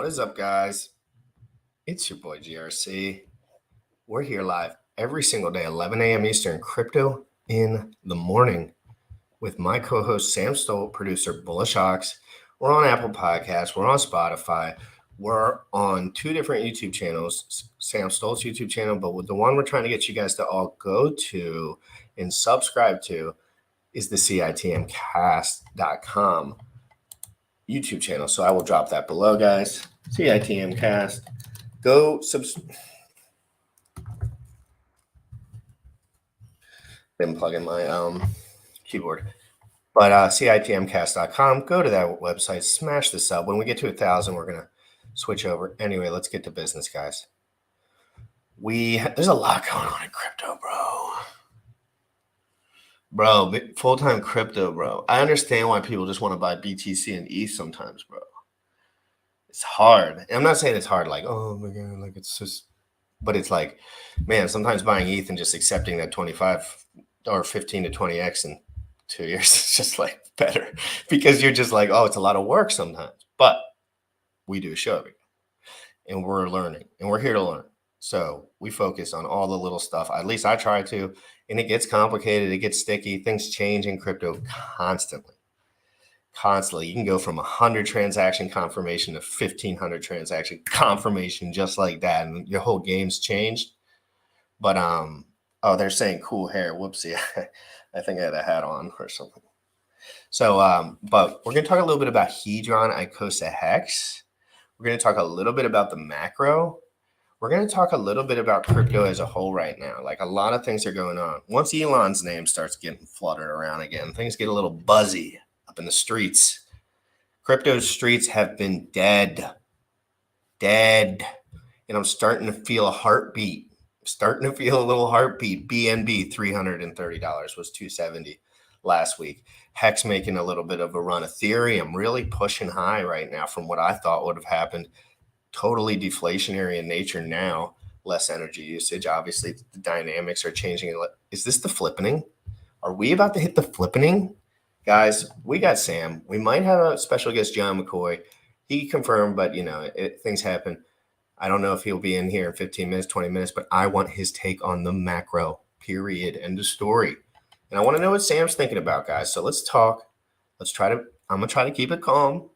is up, guys? It's your boy GRC. We're here live every single day, 11 a.m. Eastern, crypto in the morning with my co-host Sam Stolt, producer Bullish Ox. We're on Apple Podcasts. We're on Spotify. We're on two different YouTube channels, Sam Stolt's YouTube channel, but with the one we're trying to get you guys to all go to and subscribe to is the CITMcast.com YouTube channel. So I will drop that below, guys. CITMcast. Go Didn't plug in my keyboard. But CITMcast.com. Go to that website. Smash the sub. When we get to 1,000, we're going to switch over. Anyway, let's get to business, guys. There's a lot going on in crypto, bro. Bro, full-time crypto, bro. I understand why people just want to buy BTC and ETH sometimes, bro. It's hard. And I'm not saying it's hard like, oh my God, like it's just, but it's like, man, sometimes buying ETH and just accepting that 25 or 15 to 20x in 2 years is just like better because you're just like, oh, it's a lot of work sometimes. But we do a show every day and we're learning and we're here to learn. So we focus on all the little stuff. At least I try to. And it gets complicated. It gets sticky. Things change in crypto constantly. You can go from 100 transaction confirmation to 1,500 transaction confirmation just like that. And your whole game's changed. But, oh, they're saying cool hair. Whoopsie. I think I had a hat on or something. So, but we're going to talk a little bit about Hedron, Icosa, Hex. We're going to talk a little bit about the macro. We're going to talk a little bit about crypto as a whole right now. Like a lot of things are going on. Once Elon's name starts getting fluttered around again, things get a little buzzy up in the streets. Crypto streets have been dead. And I'm starting to feel a heartbeat. Starting to feel a little heartbeat. BNB, $330 was $270 last week. Hex making a little bit of a run. Ethereum really pushing high right now from what I thought would have happened. Totally deflationary in nature now, less energy usage. Obviously, the dynamics are changing. Is this the flippening? Are we about to hit the flippening? Guys, we got Sam. We might have a special guest, John McCoy. He confirmed, but, you know, things happen. I don't know if he'll be in here in 15 minutes, 20 minutes, but I want his take on the macro, period, end of story. And I want to know what Sam's thinking about, guys. So let's talk. I'm going to try to keep it calm.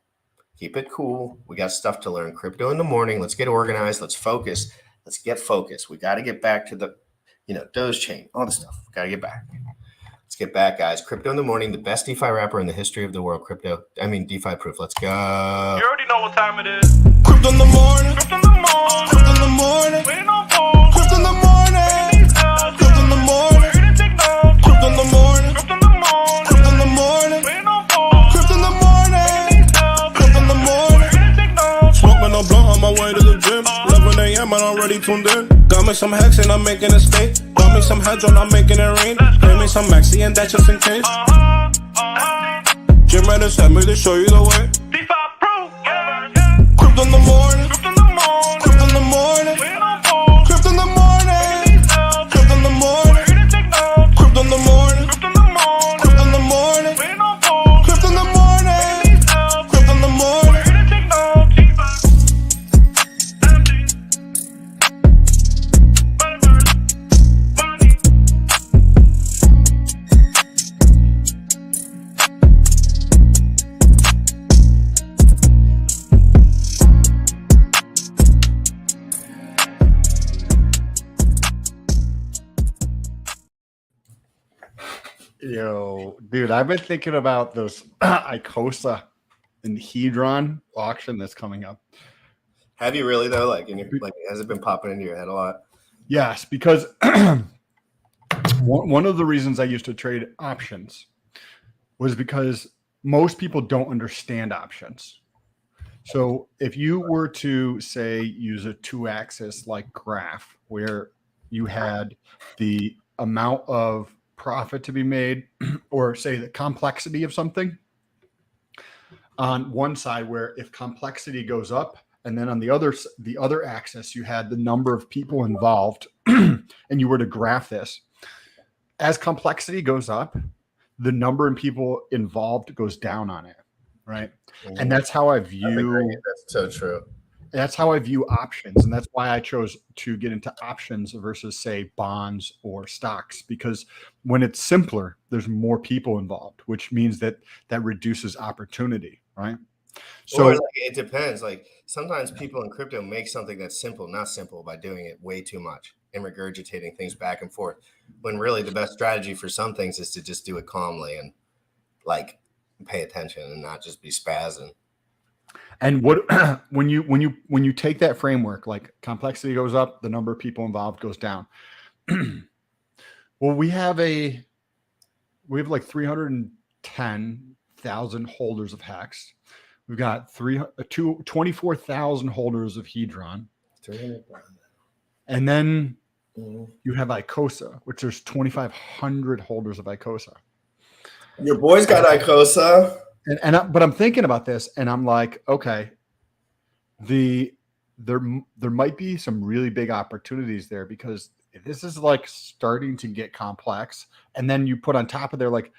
Keep it cool. We got stuff to learn. Crypto in the morning. Let's get organized. Let's focus. Let's get focused. We got to get back to the, Doge chain, all the stuff. Got to get back. Let's get back, guys. Crypto in the morning, the best DeFi rapper in the history of the world. DeFi proof. Let's go. You already know what time it is. Crypto in the morning. Crypto in the morning. Crypto in the morning. Waiting on phone. Crypto in the morning. Crypto in the morning. Ready to take notes. Crypto in the morning. Crypto in the morning. Crypto in the morning. Waiting on phone. Crypto in the morning. Crypto in the morning. Ready to take notes. Smoking a blunt on my way to the gym. 11 a.m. and I'm already tuned in. Got me some hex and I'm making a stay. Got me some hedron, I'm making it rain. Pay me some maxi and that's just in case. GymRatCrypto sent me to show you the way. DeFi proof. Crypto in the morning. Crypto in the morning. Crypto in the morning. Waiting on phone. Crypto in the morning. Crypto in the morning. Ready to take notes. Crypto in the morning. Crypto in the morning. Crypto in the morning. Waiting on phone. Crypto in the morning. Crypto in the morning. Ready to take notes. Yo, dude, I've been thinking about those Icosa and Hedron auction that's coming up. Have you really, though? Has it been popping into your head a lot? Yes, because one of the reasons I used to trade options was because most people don't understand options. So if you were to, say, use a two-axis like graph where you had the amount of profit to be made, or say the complexity of something on one side, where if complexity goes up, and then on the other axis you had the number of people involved, and you were to graph this, as complexity goes up, the number of people involved goes down on it, right? And that's how I view. That's so true. That's how I view options. And that's why I chose to get into options versus, say, bonds or stocks, because when it's simpler, there's more people involved, which means that reduces opportunity, right? So, Or like, it depends. Like sometimes people in crypto make something that's simple, not simple, by doing it way too much and regurgitating things back and forth. When really the best strategy for some things is to just do it calmly and like pay attention and not just be spazzing. and what when you take that framework, like complexity goes up, the number of people involved goes down. Well, we have like 310,000 holders of Hex. We've got 24,000 holders of Hedron. And then you have ICOSA, which there's 2,500 holders of ICOSA. Your boys got ICOSA. But I'm thinking about this and I'm like, okay, there might be some really big opportunities there, because this is like starting to get complex. And then you put on top of there, like,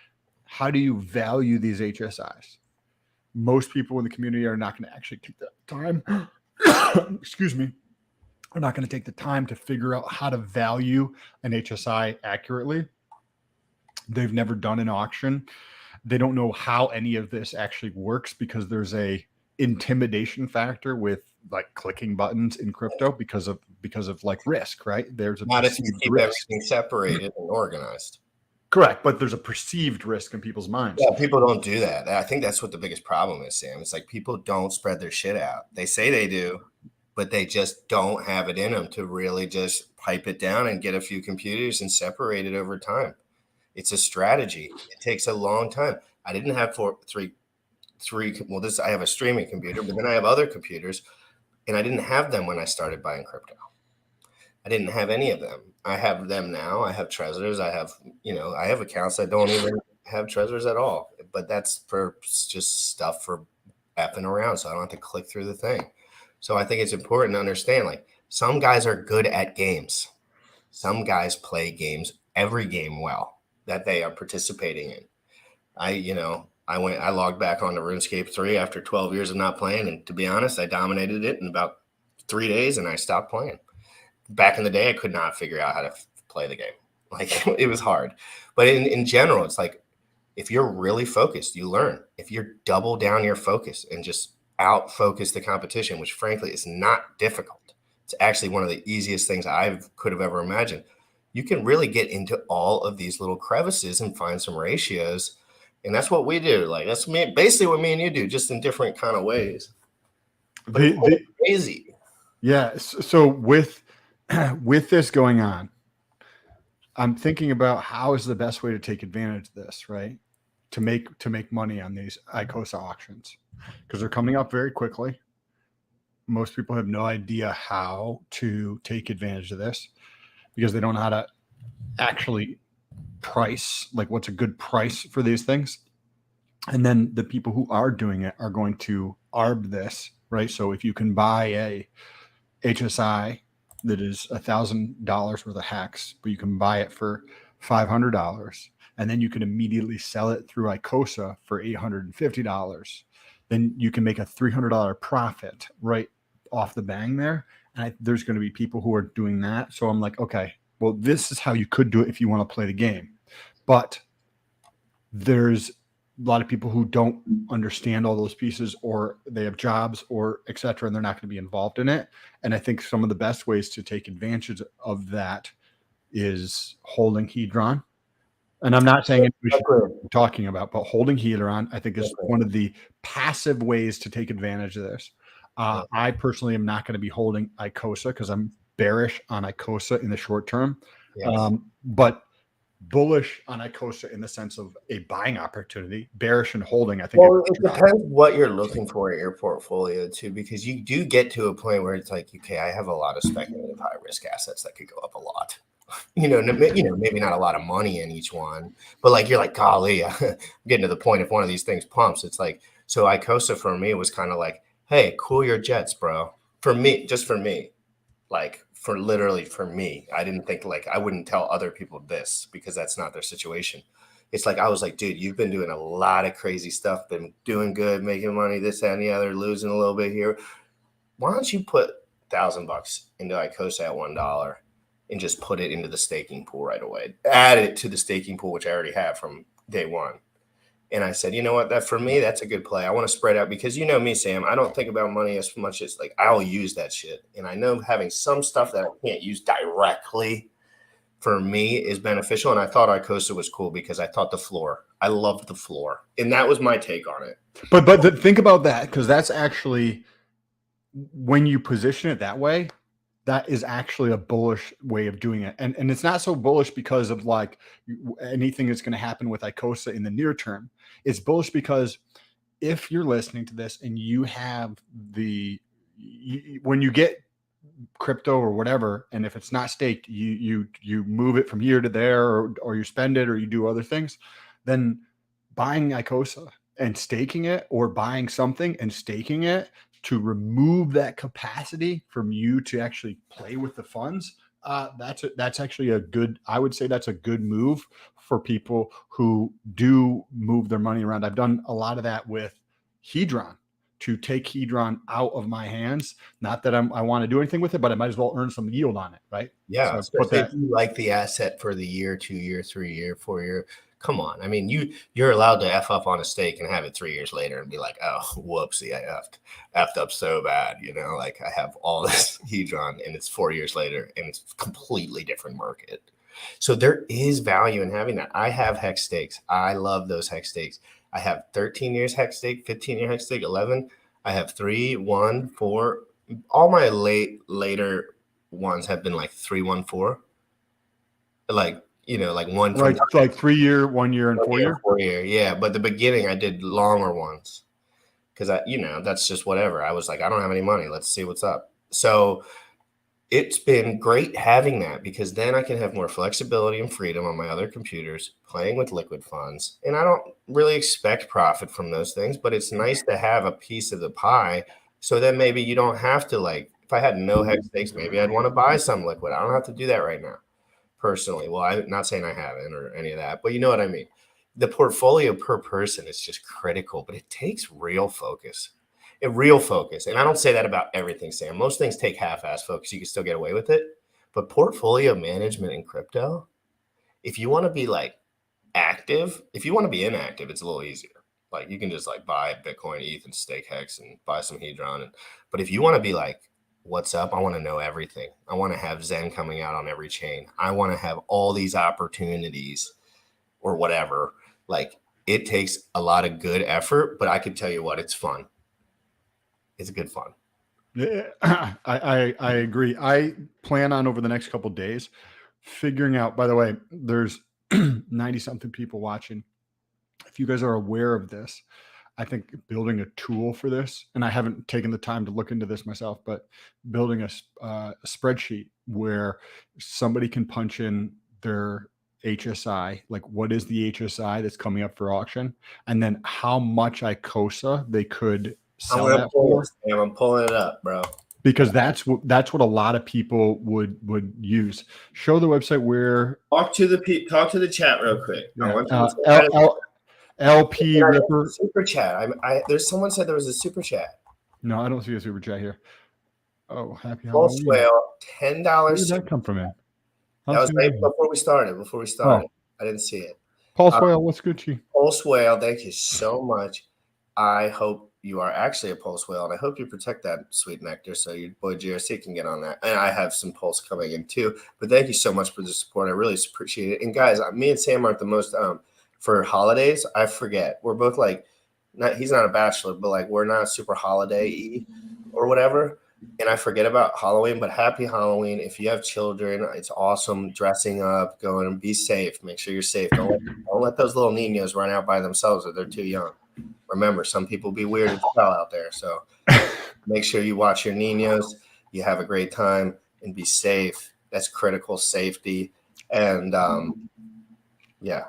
how do you value these HSIs? Most people in the community are not going to actually take the time. Excuse me. Are not going to take the time to figure out how to value an HSI accurately. They've never done an auction. They don't know how any of this actually works, because there's a intimidation factor with like clicking buttons in crypto because of like risk, right? There's a Not if you perceived keep risk. everything separated and organized. Correct, but there's a perceived risk in people's minds. Yeah, people don't do that. I think that's what the biggest problem is, Sam. It's like people don't spread their shit out. They say they do, but they just don't have it in them to really just pipe it down and get a few computers and separate it over time. It's a strategy. It takes a long time. I didn't have three. Well, I have a streaming computer, but then I have other computers, and I didn't have them when I started buying crypto. I didn't have any of them. I have them now. I have Trezors. I have accounts that don't even have Trezors at all. But that's for just stuff for effing around, so I don't have to click through the thing. So I think it's important to understand, like, some guys are good at games. Some guys play games, every game well, that they are participating in. I logged back on to RuneScape 3 after 12 years of not playing, and to be honest, I dominated it in about 3 days, and I stopped playing. Back in the day, I could not figure out how to play the game. Like, it was hard. But in general, it's like, if you're really focused, you learn. If you're double down your focus and just out focus the competition, which frankly is not difficult. It's actually one of the easiest things I could have ever imagined. You can really get into all of these little crevices and find some ratios. And that's what we do. Like, that's basically what me and you do, just in different kind of ways. But it's crazy. Yeah. So with this going on, I'm thinking about how is the best way to take advantage of this, right? To make money on these ICOSA auctions, because they're coming up very quickly. Most people have no idea how to take advantage of this, because they don't know how to actually price, like what's a good price for these things. And then the people who are doing it are going to arb this, right? So if you can buy a HSI that is $1,000 worth of Hex, but you can buy it for $500, and then you can immediately sell it through ICOSA for $850, then you can make a $300 profit right off the bang there. And there's going to be people who are doing that. So I'm like, okay, well, this is how you could do it if you want to play the game. But there's a lot of people who don't understand all those pieces, or they have jobs or et cetera, and they're not going to be involved in it. And I think some of the best ways to take advantage of that is holding Hedron. And I'm not saying we should be talking about, but holding Hedron, I think, is one of the passive ways to take advantage of this. I personally am not going to be holding ICOSA because I'm bearish on ICOSA in the short term, but bullish on ICOSA in the sense of a buying opportunity. Bearish and holding, I think. Well, it depends what you're looking for in your portfolio too, because you do get to a point where it's like, okay, I have a lot of speculative high risk assets that could go up a lot. Maybe not a lot of money in each one, but like you're like, golly, I'm getting to the point if one of these things pumps, it's like, so ICOSA for me was kind of like, hey, cool your jets, bro. For me, just for me, like for me, I didn't think, like, I wouldn't tell other people this because that's not their situation. It's like, I was like, dude, you've been doing a lot of crazy stuff, been doing good, making money, this, that, and the other, losing a little bit here. why don't you put $1,000 into Icosa at $1 and just put it into the staking pool right away? Add it to the staking pool, which I already have from day one. And I said, you know what, that for me, that's a good play. I want to spread out because you know me, Sam, I don't think about money as much as like I'll use that shit. And I know having some stuff that I can't use directly for me is beneficial. And I thought Icosa was cool because I thought the floor, I loved the floor. And that was my take on it. But think about that, because that's actually, when you position it that way, that is actually a bullish way of doing it. And it's not so bullish because of like anything that's going to happen with Icosa in the near term. It's bullish because if you're listening to this and you have when you get crypto or whatever, and if it's not staked, you move it from here to there, or you spend it, or you do other things, then buying Icosa and staking it, or buying something and staking it to remove that capacity from you to actually play with the funds, that's actually a good, I would say that's a good move for people who do move their money around. I've done a lot of that with Hedron, to take Hedron out of my hands. Not that I want to do anything with it, but I might as well earn some yield on it, right? Yeah, so put that. If you like the asset for the year, 2 year, 3 year, 4 year, come on. I mean, you're allowed to F up on a stake and have it 3 years later and be like, oh, whoopsie, I effed up so bad. You know, like I have all this Hedron and it's 4 years later and it's a completely different market. So there is value in having that. I have hex stakes. I love those hex stakes. I have 13 years hex stake, 15-year hex stake, 11. I have 3, 1, 4. All my later ones have been like 3, 1, 4. Like, you know, like one from like 3 year, 1 year, and 4 year. 4 year, yeah. But the beginning, I did longer ones because that's just whatever. I was like, I don't have any money. Let's see what's up. So it's been great having that, because then I can have more flexibility and freedom on my other computers, playing with liquid funds. And I don't really expect profit from those things, but it's nice to have a piece of the pie. So then maybe you don't have to, like, if I had no hex stakes, maybe I'd want to buy some liquid. I don't have to do that right now, personally. Well, I'm not saying I haven't or any of that, but you know what I mean? The portfolio per person is just critical, but it takes real focus. And I don't say that about everything, Sam. Most things take half-ass focus. You can still get away with it. But portfolio management in crypto, if you want to be like active, if you want to be inactive, it's a little easier. Like you can just like buy Bitcoin, ETH, and stake hex and buy some Hedron. But if you want to be like, what's up? I want to know everything. I want to have Zen coming out on every chain. I want to have all these opportunities or whatever. Like it takes a lot of good effort, but I can tell you what, it's fun. It's good fun. Yeah, I agree. I plan on over the next couple of days figuring out, by the way, there's 90 something people watching. If you guys are aware of this, I think building a tool for this, and I haven't taken the time to look into this myself, but building a spreadsheet where somebody can punch in their HSI, like what is the HSI that's coming up for auction, and then how much Icosa they could sell that for. I'm pulling it up, bro. Because that's what a lot of people would use. Show the website where. Talk to the chat real quick. Yeah. LP Ripper super chat. There's someone said there was a super chat. No, I don't see a super chat here. Oh, happy Pulse Halloween. Whale, $10. Where did that come from, man? That was right before we started. Oh. I didn't see it. Pulse Whale, what's good, Chi? Pulse Whale, thank you so much. I hope you are actually a Pulse Whale, and I hope you protect that sweet nectar so your boy GRC can get on that. And I have some Pulse coming in too. But thank you so much for the support. I really appreciate it. And guys, me and Sam aren't the most for holidays. I forget. We're both like, he's not a bachelor, but like we're not super holiday-y or whatever. And I forget about Halloween, but happy Halloween. If you have children, it's awesome dressing up, going and be safe. Make sure you're safe. Don't let those little niños run out by themselves if they're too young. Remember, some people be weird as hell out there. So make sure you watch your niños. You have a great time and be safe. That's critical safety. And yeah.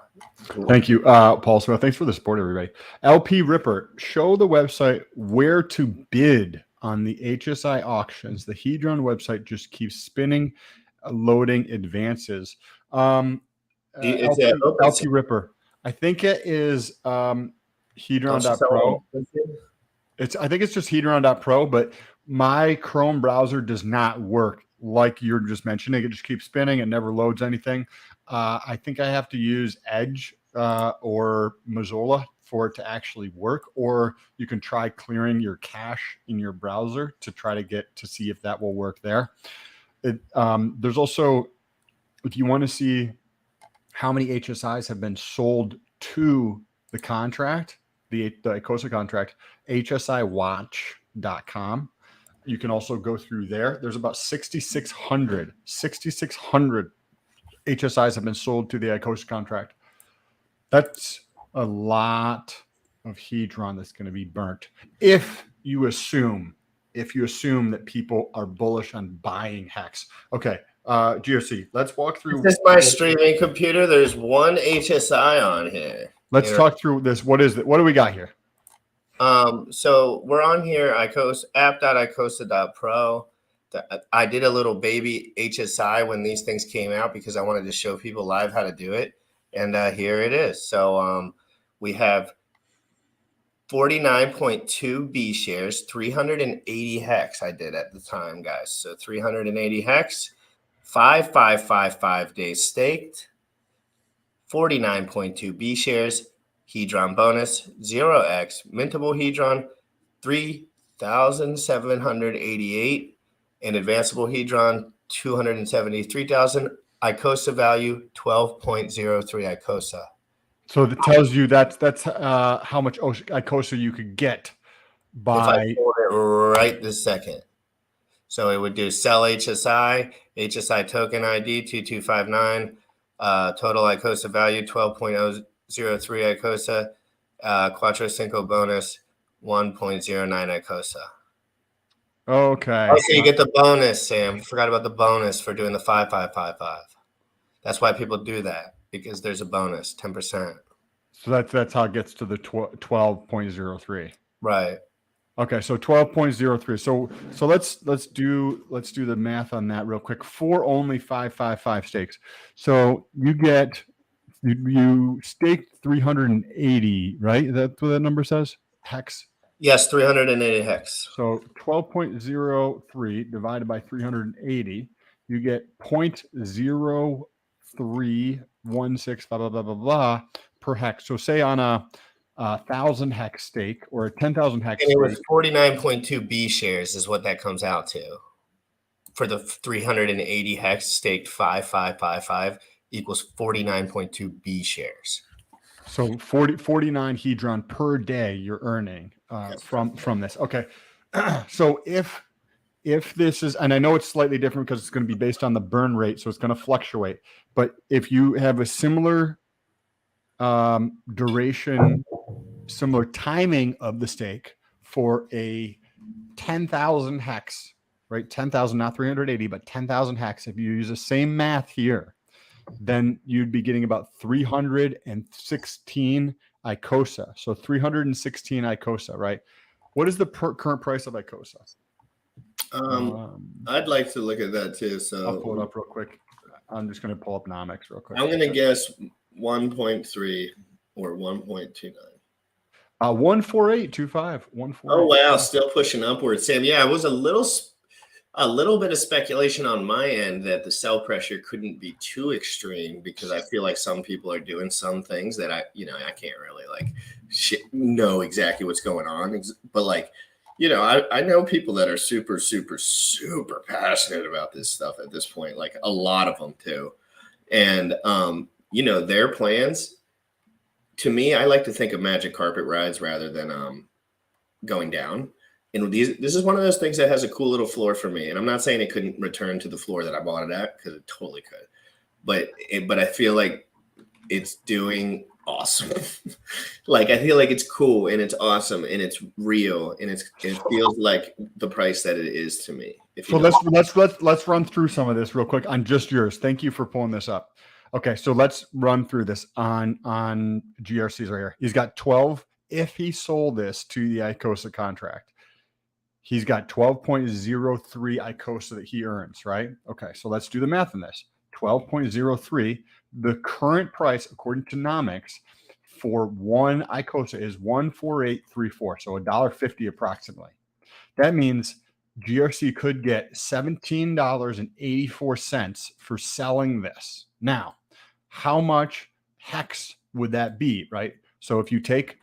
Thank you, Paul Smith. Thanks for the support, everybody. LP Ripper, show the website where to bid on the HSI auctions. The Hedron website just keeps spinning, loading advances. LP Ripper. I think it is Hedron.pro. I think it's just Hedron.pro, but my Chrome browser does not work like you're just mentioning. It just keeps spinning. It never loads anything. I think I have to use Edge or Mozilla for it to actually work, or you can try clearing your cache in your browser to try to get to see if that will work there. There's also, if you want to see how many HSIs have been sold to the contract, the ICOSA contract, hsiwatch.com. You can also go through there. There's about 6,600 HSIs have been sold to the ICOSA contract. That's a lot of Hedron that's going to be burnt. If you assume that people are bullish on buying Hex. Okay, GRC, let's walk through. This is my streaming computer. There's one HSI on here. Let's talk through this. What is it? What do we got here? So we're on here, ICOSA, app.icosa.pro. I did a little baby HSI when these things came out because I wanted to show people live how to do it. And here it is. So we have 49.2 B shares, 380 hex I did at the time, guys. So 380 hex, 5,555 days staked, 49.2 B shares, Hedron bonus, 0x, mintable Hedron, 3,788, and advanceable Hedron, 273,000. ICOSA value, 12.03 ICOSA. So that tells you that's how much ICOSA you could get by. If I pulled it right this second. So it would do sell HSI, HSI token ID 2259, total ICOSA value 12.03 ICOSA, Quattro Cinco bonus 1.09 ICOSA. Okay. Okay, you get the bonus, Sam. Forgot about the bonus for doing the 5,555. That's why people do that, because there's a bonus, 10%. So that's how it gets to the 12.03. Right. Okay, so 12.03. So let's do the math on that real quick. For only 555 stakes. So you staked 380, right? That's what that number says? Hex. Yes, 380 hex. So 12.03 divided by 380, you get 0.0316 blah blah blah blah blah per hex. So say on a 1,000 hex stake or a 10,000 hex and it was stake, 49.2 B shares is what that comes out to. For the 380 hex staked 5,555 equals 49.2 B shares. So 49 Hedron per day you're earning from this. Okay. So if this is, and I know it's slightly different because it's going to be based on the burn rate, so it's going to fluctuate. But if you have a similar duration, similar timing of the stake for a 10,000 hex, right? 10,000, not 380, but 10,000 hex. If you use the same math here, then you'd be getting about 316 ICOSA. So 316 ICOSA, right? What is the current price of ICOSA? I'd like to look at that too. So I'll pull it up real quick. I'm just going to pull up Nomics real quick. I'm going to guess 1.3 or 1.29. 14825. 148. Oh wow, still pushing upwards, Sam. Yeah, it was a little bit of speculation on my end that the sell pressure couldn't be too extreme because I feel like some people are doing some things that I can't really know exactly what's going on. But I know people that are super, super, super passionate about this stuff at this point, like a lot of them too. And, their plans, to me, I like to think of magic carpet rides rather than going down. And this is one of those things that has a cool little floor for me. And I'm not saying it couldn't return to the floor that I bought it at, because it totally could. But I feel like it's doing awesome. I feel like it's cool and it's awesome and it's real and it feels like the price that it is to me. So let's run through some of this real quick on just yours. Thank you for pulling this up. Okay, so let's run through this on GRC's right here. He's got 12. If he sold this to the ICOSA contract, he's got 12.03 ICOSA that he earns, right? Okay, so let's do the math on this. 12.03. The current price, according to Nomics, for one ICOSA is 14834, so $1.50 approximately. That means GRC could get $17.84 for selling this. Now, how much hex would that be, right? So if you take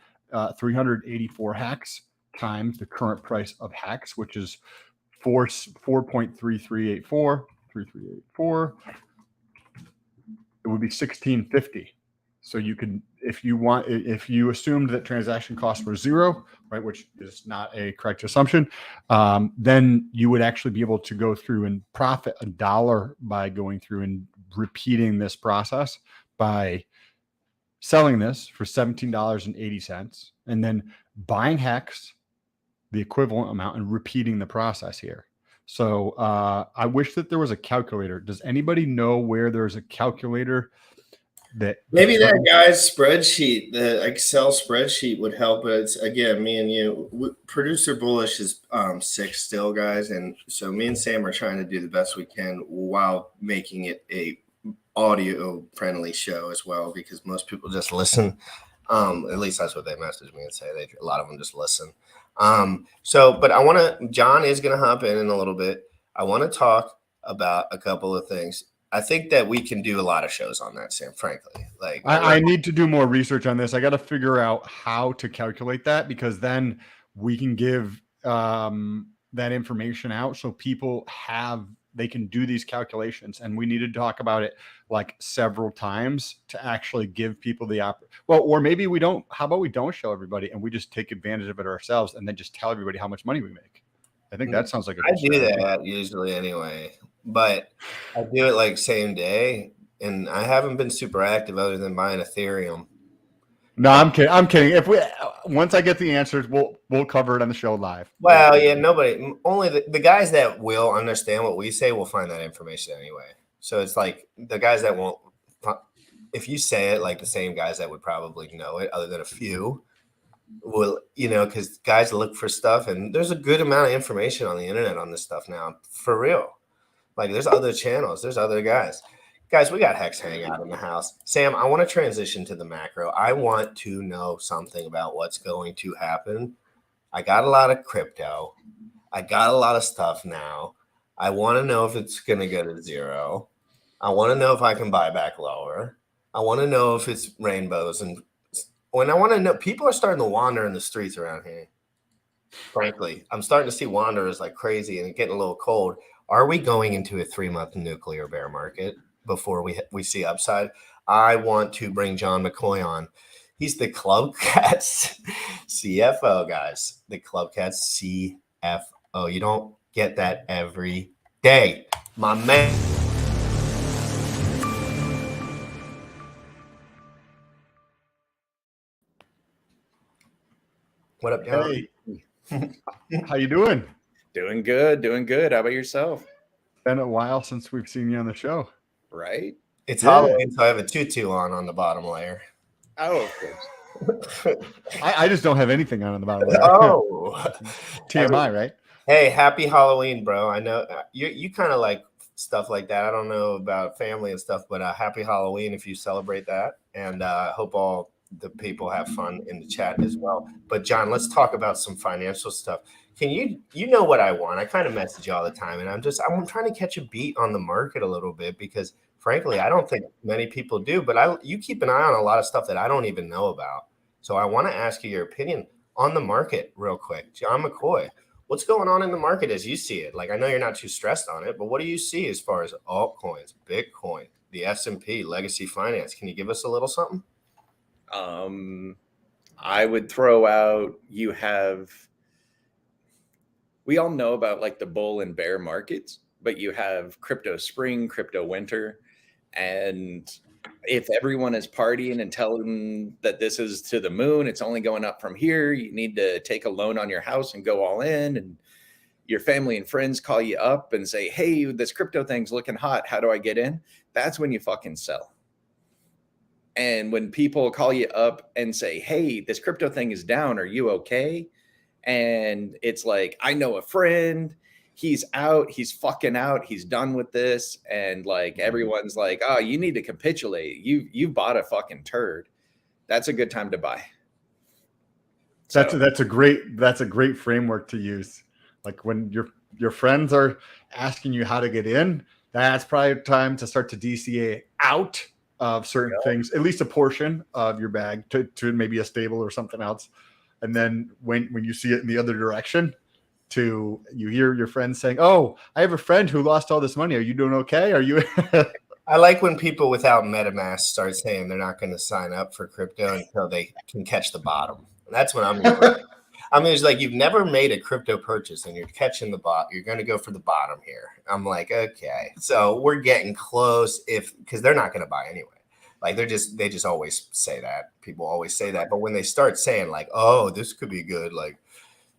384 hex times the current price of hex, which is 4.3384, it would be 1650. So you can, if you assumed that transaction costs were zero, right, which is not a correct assumption, then you would actually be able to go through and profit $1 by going through and repeating this process by selling this for $17.80 and then buying hex the equivalent amount and repeating the process here. So I wish that there was a calculator. Does anybody know where there's a calculator that maybe that guy's spreadsheet, the Excel spreadsheet would help? But it's, again, me and you, producer bullish is sick still, guys, and so me and Sam are trying to do the best we can while making it a audio friendly show as well, because most people just listen. At least that's what they message me and say. A lot of them just listen. But I want to, John is going to hop in a little bit. I want to talk about a couple of things. I think that we can do a lot of shows on that, Sam, frankly. Like I need to do more research on this. I got to figure out how to calculate that, because then we can give that information out so people they can do these calculations, and we need to talk about it like several times to actually give people the or maybe we don't. How about we don't show everybody and we just take advantage of it ourselves and then just tell everybody how much money we make? I think that sounds like a good strategy. That usually anyway, but I do it like same day, and I haven't been super active other than buying Ethereum. No, I'm kidding. I'm kidding. If once I get the answers, we'll cover it on the show live. Well, yeah, only the guys that will understand what we say will find that information anyway. So it's like the guys that won't, if you say it, like the same guys that would probably know it, other than a few, will, because guys look for stuff, and there's a good amount of information on the internet on this stuff now, for real. Like there's other channels, there's other guys. Guys, we got Hex Hangout in the house. Sam, I want to transition to the macro. I want to know something about what's going to happen. I got a lot of crypto. I got a lot of stuff now. I want to know if it's going to go to zero. I want to know if I can buy back lower. I want to know if it's rainbows. And when I want to know, people are starting to wander in the streets around here. Frankly, I'm starting to see wanderers like crazy and getting a little cold. Are we going into a 3-month nuclear bear market before we see upside? I want to bring John McCoy on. He's the Club Cats CFO, guys. The Club Cats CFO. You don't get that every day, my man. What up, John? Hey. How you doing? Doing good. How about yourself? Been a while since we've seen you on the show. Right? It's Halloween, so I have a tutu on the bottom layer. Oh, of course. I just don't have anything on the bottom layer. Oh. TMI, right? Hey, happy Halloween, bro. I know you kind of like stuff like that. I don't know about family and stuff, but happy Halloween if you celebrate that. And I hope all the people have fun in the chat as well. But John, let's talk about some financial stuff. Can you know what I want? I kind of message you all the time, and I'm trying to catch a beat on the market a little bit, because frankly, I don't think many people do, but you keep an eye on a lot of stuff that I don't even know about. So I want to ask you your opinion on the market real quick. John McCoy, what's going on in the market as you see it? Like, I know you're not too stressed on it, but what do you see as far as altcoins, Bitcoin, the S&P, legacy finance? Can you give us a little something? I would throw out, we all know about like the bull and bear markets, but you have crypto spring, crypto winter. And if everyone is partying and telling that this is to the moon, it's only going up from here, you need to take a loan on your house and go all in, and your family and friends call you up and say, hey, this crypto thing's looking hot, how do I get in? That's when you fucking sell. And when people call you up and say, hey, this crypto thing is down, are you okay? And it's like, I know a friend, he's out, he's fucking out, he's done with this. And like, everyone's like, oh, you need to capitulate. You bought a fucking turd. That's a good time to buy. That's a great framework to use. Like when your your friends are asking you how to get in, that's probably time to start to DCA out of certain things, at least a portion of your bag to maybe a stable or something else. And then when you see it in the other direction, you hear your friends saying, "Oh, I have a friend who lost all this money. Are you doing okay? Are you?" I like when people without MetaMask start saying they're not going to sign up for crypto until they can catch the bottom. That's what I'm going. I mean, it's like you've never made a crypto purchase and you're catching the bot. You're going to go for the bottom here. I'm like, okay, so we're getting close because they're not going to buy anyway. Like they just always say that. People always say that. But when they start saying like, oh, this could be good, like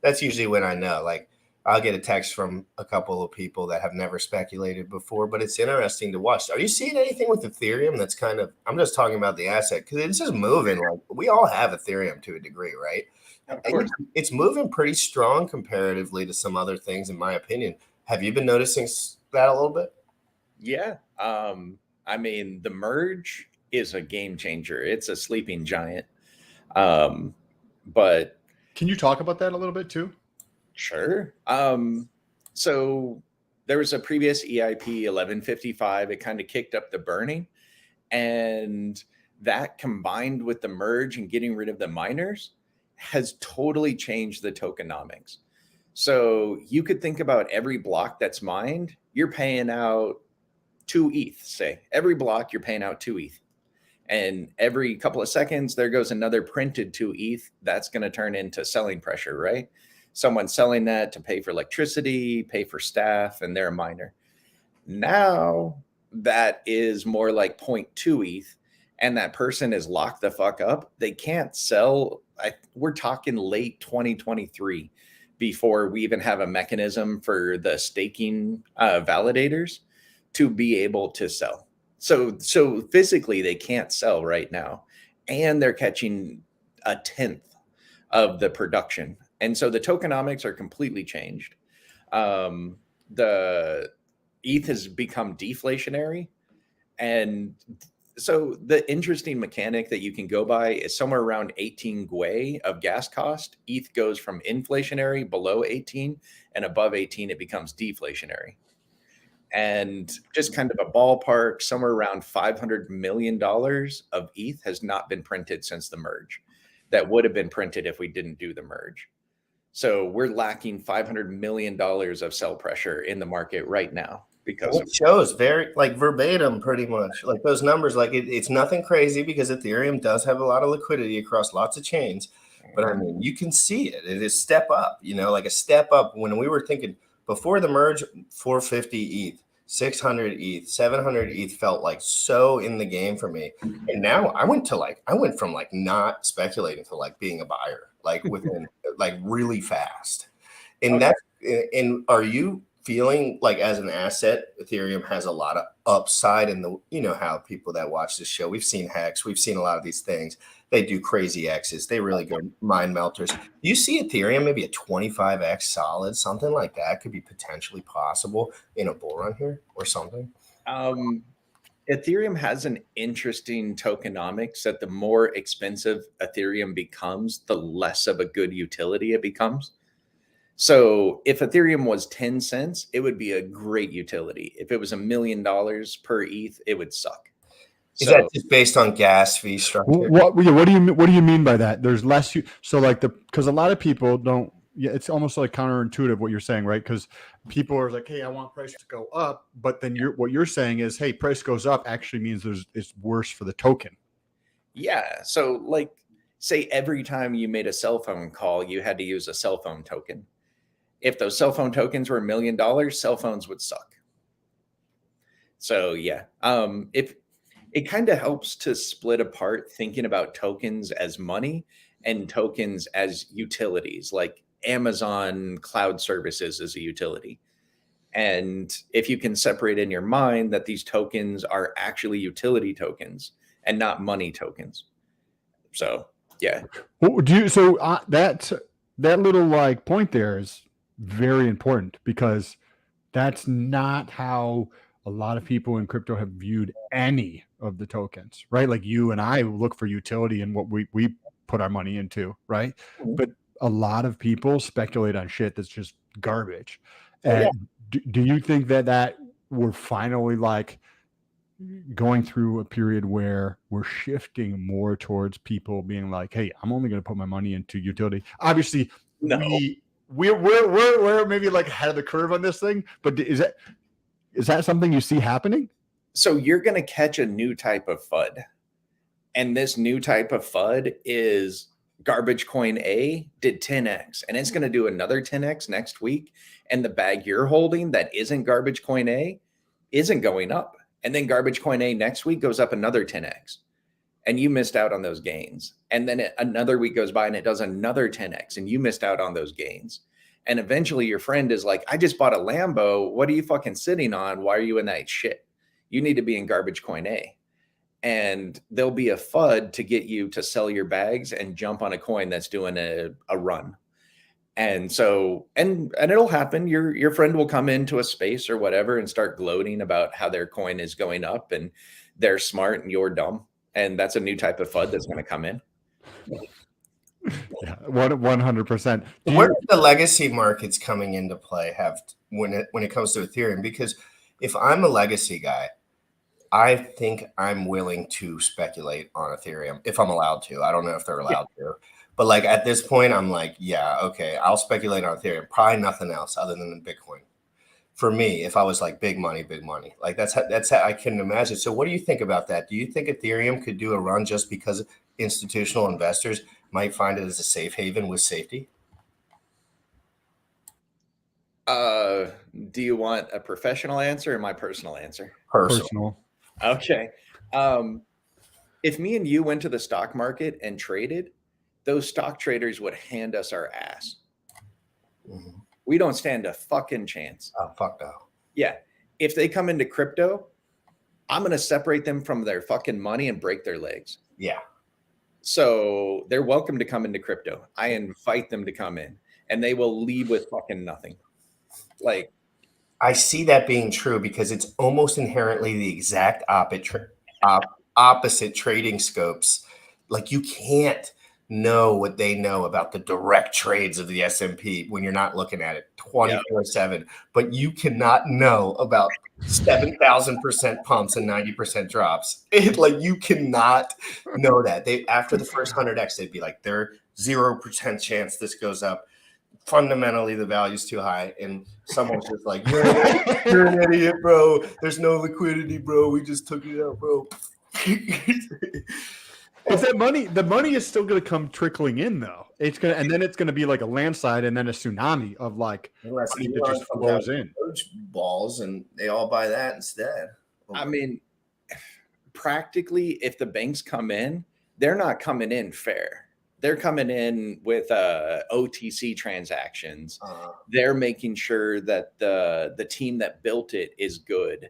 that's usually when I know. Like I'll get a text from a couple of people that have never speculated before, but it's interesting to watch. Are you seeing anything with Ethereum that's kind of, I'm just talking about the asset because it's just moving. Like we all have Ethereum to a degree, right? It's moving pretty strong comparatively to some other things, in my opinion. Have you been noticing that a little bit? Yeah. I mean, the merge is a game changer. It's a sleeping giant. But can you talk about that a little bit too? Sure. So there was a previous EIP 1155. It kind of kicked up the burning, and that combined with the merge and getting rid of the miners has totally changed the tokenomics. So you could think about every block that's mined, you're paying out 2 ETH, say. Every block, you're paying out 2 ETH. And every couple of seconds, there goes another printed 2 ETH. That's going to turn into selling pressure, right? Someone's selling that to pay for electricity, pay for staff, and they're a miner. Now that is more like 0.2 ETH, and that person is locked the fuck up. They can't sell. We're talking late 2023 before we even have a mechanism for the staking validators to be able to sell. So physically they can't sell right now, and they're catching 1/10 of the production. And so the tokenomics are completely changed. The ETH has become deflationary. And so the interesting mechanic that you can go by is somewhere around 18 GWE of gas cost. ETH goes from inflationary below 18, and above 18, it becomes deflationary. And just kind of a ballpark, somewhere around $500 million of ETH has not been printed since the merge. That would have been printed if we didn't do the merge. So we're lacking $500 million of sell pressure in the market right now because it shows very like verbatim, pretty much like those numbers. Like it's nothing crazy because Ethereum does have a lot of liquidity across lots of chains. But I mean, you can see it. It is step up, like a step up. When we were thinking before the merge, 450 ETH, 600 ETH, 700 ETH felt like so in the game for me. And now I went from like not speculating to like being a buyer, like within like really fast. And and are you feeling like as an asset, Ethereum has a lot of upside in the, how people that watch this show, we've seen Hex, we've seen a lot of these things. They do crazy X's. They really go mind melters. Do you see Ethereum maybe a 25X solid, something like that could be potentially possible in a bull run here or something? Ethereum has an interesting tokenomics that the more expensive Ethereum becomes, the less of a good utility it becomes. So if Ethereum was 10 cents, it would be a great utility. If it was $1 million per ETH, it would suck. Is that just based on gas fee structure? What do you mean by that? There's less. So like because a lot of people don't. Yeah, it's almost like counterintuitive what you're saying, right? Because people are like, "Hey, I want price to go up," but then what you're saying is, "Hey, price goes up," actually means it's worse for the token. Yeah. So like, say every time you made a cell phone call, you had to use a cell phone token. If those cell phone tokens were $1 million, cell phones would suck. So yeah, if it kind of helps to split apart thinking about tokens as money and tokens as utilities, like Amazon Cloud Services is a utility. And if you can separate in your mind that these tokens are actually utility tokens and not money tokens. So yeah. That little like point there is very important, because that's not how a lot of people in crypto have viewed any of the tokens, right? Like you and I look for utility in what we put our money into, right? Mm-hmm. But a lot of people speculate on shit that's just garbage. And do you think that we're finally like going through a period where we're shifting more towards people being like, hey, I'm only going to put my money into utility? Obviously, No. we're maybe like ahead of the curve on this thing, but is that something you see happening? So you're going to catch a new type of FUD. And this new type of FUD is garbage coin A did 10x, and it's going to do another 10x next week. And the bag you're holding that isn't garbage coin A isn't going up. And then garbage coin A next week goes up another 10x. And you missed out on those gains. And then another week goes by and it does another 10x, and you missed out on those gains. And eventually your friend is like, I just bought a Lambo. What are you fucking sitting on? Why are you in that shit? You need to be in garbage coin A. And there'll be a FUD to get you to sell your bags and jump on a coin that's doing a run. And so, and it'll happen. Your friend will come into a space or whatever and start gloating about how their coin is going up and they're smart and you're dumb. And that's a new type of FUD that's going to come in. Yeah, 100%. Where do the legacy markets coming into play have when it comes to Ethereum? Because if I'm a legacy guy, I think I'm willing to speculate on Ethereum if I'm allowed to. I don't know if they're allowed to, but like at this point, I'm like, yeah, okay, I'll speculate on Ethereum. Probably nothing else other than Bitcoin. For me, if I was like big money, like that's how I can imagine. So what do you think about that? Do you think Ethereum could do a run just because institutional investors might find it as a safe haven with safety? Do you want a professional answer or my personal answer? Personal. Okay. If me and you went to the stock market and traded, those stock traders would hand us our ass. Mm-hmm. We don't stand a fucking chance. Oh, fuck no. Yeah. If they come into crypto, I'm going to separate them from their fucking money and break their legs. Yeah. So they're welcome to come into crypto. I invite them to come in, and they will leave with fucking nothing. Like, I see that being true because it's almost inherently the exact opposite trading scopes. Like you can't know what they know about the direct trades of the S&P when you're not looking at it 24/7, but you cannot know about 7,000% pumps and 90% drops. Like you cannot know that. They after the first 100x, they'd be like, "There's 0% chance this goes up. Fundamentally, the value's too high." And someone's just like, "You're an idiot, bro. There's no liquidity, bro. We just took it out, bro." But that money, the money is still going to come trickling in, though. It's gonna, and then it's going to be like a landslide, and then a tsunami of like money that just flows in. Balls, and they all buy that instead. I mean, practically, if the banks come in, they're not coming in fair. They're coming in with OTC transactions. They're making sure that the team that built it is good,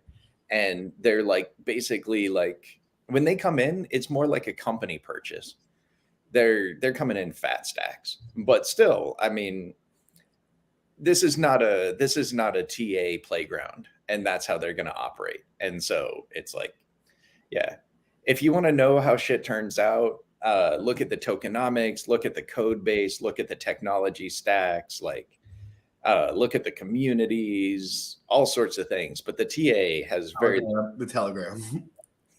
and they're like basically like. When they come in, it's more like a company purchase. They're coming in fat stacks, but still, I mean, this is not a TA playground, and that's how they're going to operate. And so it's like, yeah, if you want to know how shit turns out, look at the tokenomics, look at the code base, look at the technology stacks, like look at the communities, all sorts of things. But the TA has the Telegram.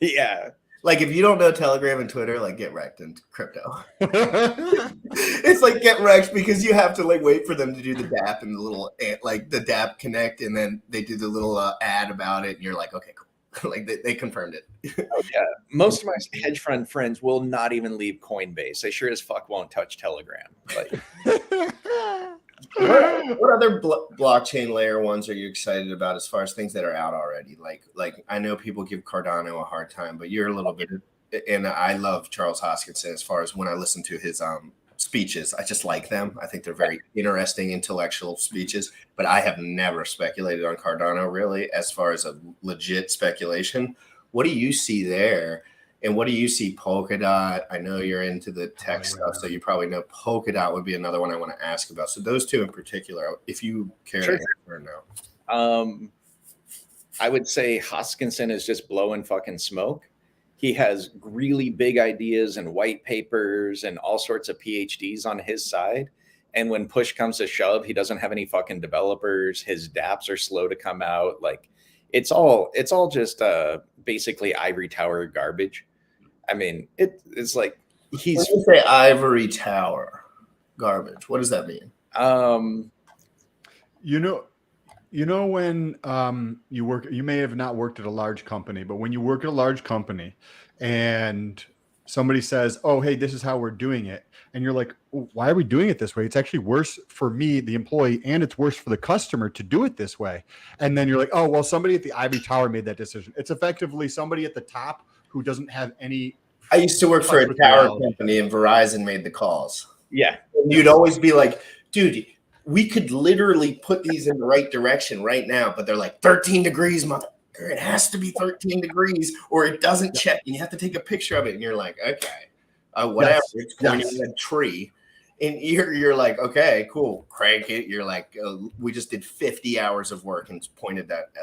Yeah. Like if you don't know Telegram and Twitter, like get wrecked in crypto. It's like get wrecked because you have to like wait for them to do the DApp and the little like the DApp connect, and then they do the little ad about it, and you're like, okay, cool. Like they confirmed it. Oh, yeah. Most of my hedge fund friends will not even leave Coinbase. They sure as fuck won't touch Telegram. Like, what other blockchain layer ones are you excited about as far as things that are out already? Like I know people give Cardano a hard time, but you're a little bit, and I love Charles Hoskinson as far as when I listen to his speeches. I just like them. I think they're very interesting intellectual speeches, but I have never speculated on Cardano really as far as a legit speculation. What do you see there? And what do you see Polkadot? I know you're into the tech stuff, so you probably know Polkadot would be another one I want to ask about. So those two in particular, if you care to answer or no. I would say Hoskinson is just blowing fucking smoke. He has really big ideas and white papers and all sorts of PhDs on his side. And when push comes to shove, he doesn't have any fucking developers. His dApps are slow to come out. Like it's all just basically ivory tower garbage. I mean, it's like he's When you say ivory tower garbage, what does that mean? You know when you may have not worked at a large company, but when you work at a large company and somebody says, "Oh, hey, this is how we're doing it," and you're like, "Why are we doing it this way? It's actually worse for me, the employee, and it's worse for the customer to do it this way." And then you're like, "Oh, well, somebody at the ivory tower made that decision." It's effectively somebody at the top who doesn't have any. I used to work for a tower company, and Verizon made the calls. Yeah. And you'd always be like, dude, we could literally put these in the right direction right now, but they're like 13 degrees, mother. It has to be 13 degrees or it doesn't check. And you have to take a picture of it. And you're like, okay, whatever. Yes. It's pointing at a tree. And you're like, okay, cool. Crank it. You're like, we just did 50 hours of work and pointed that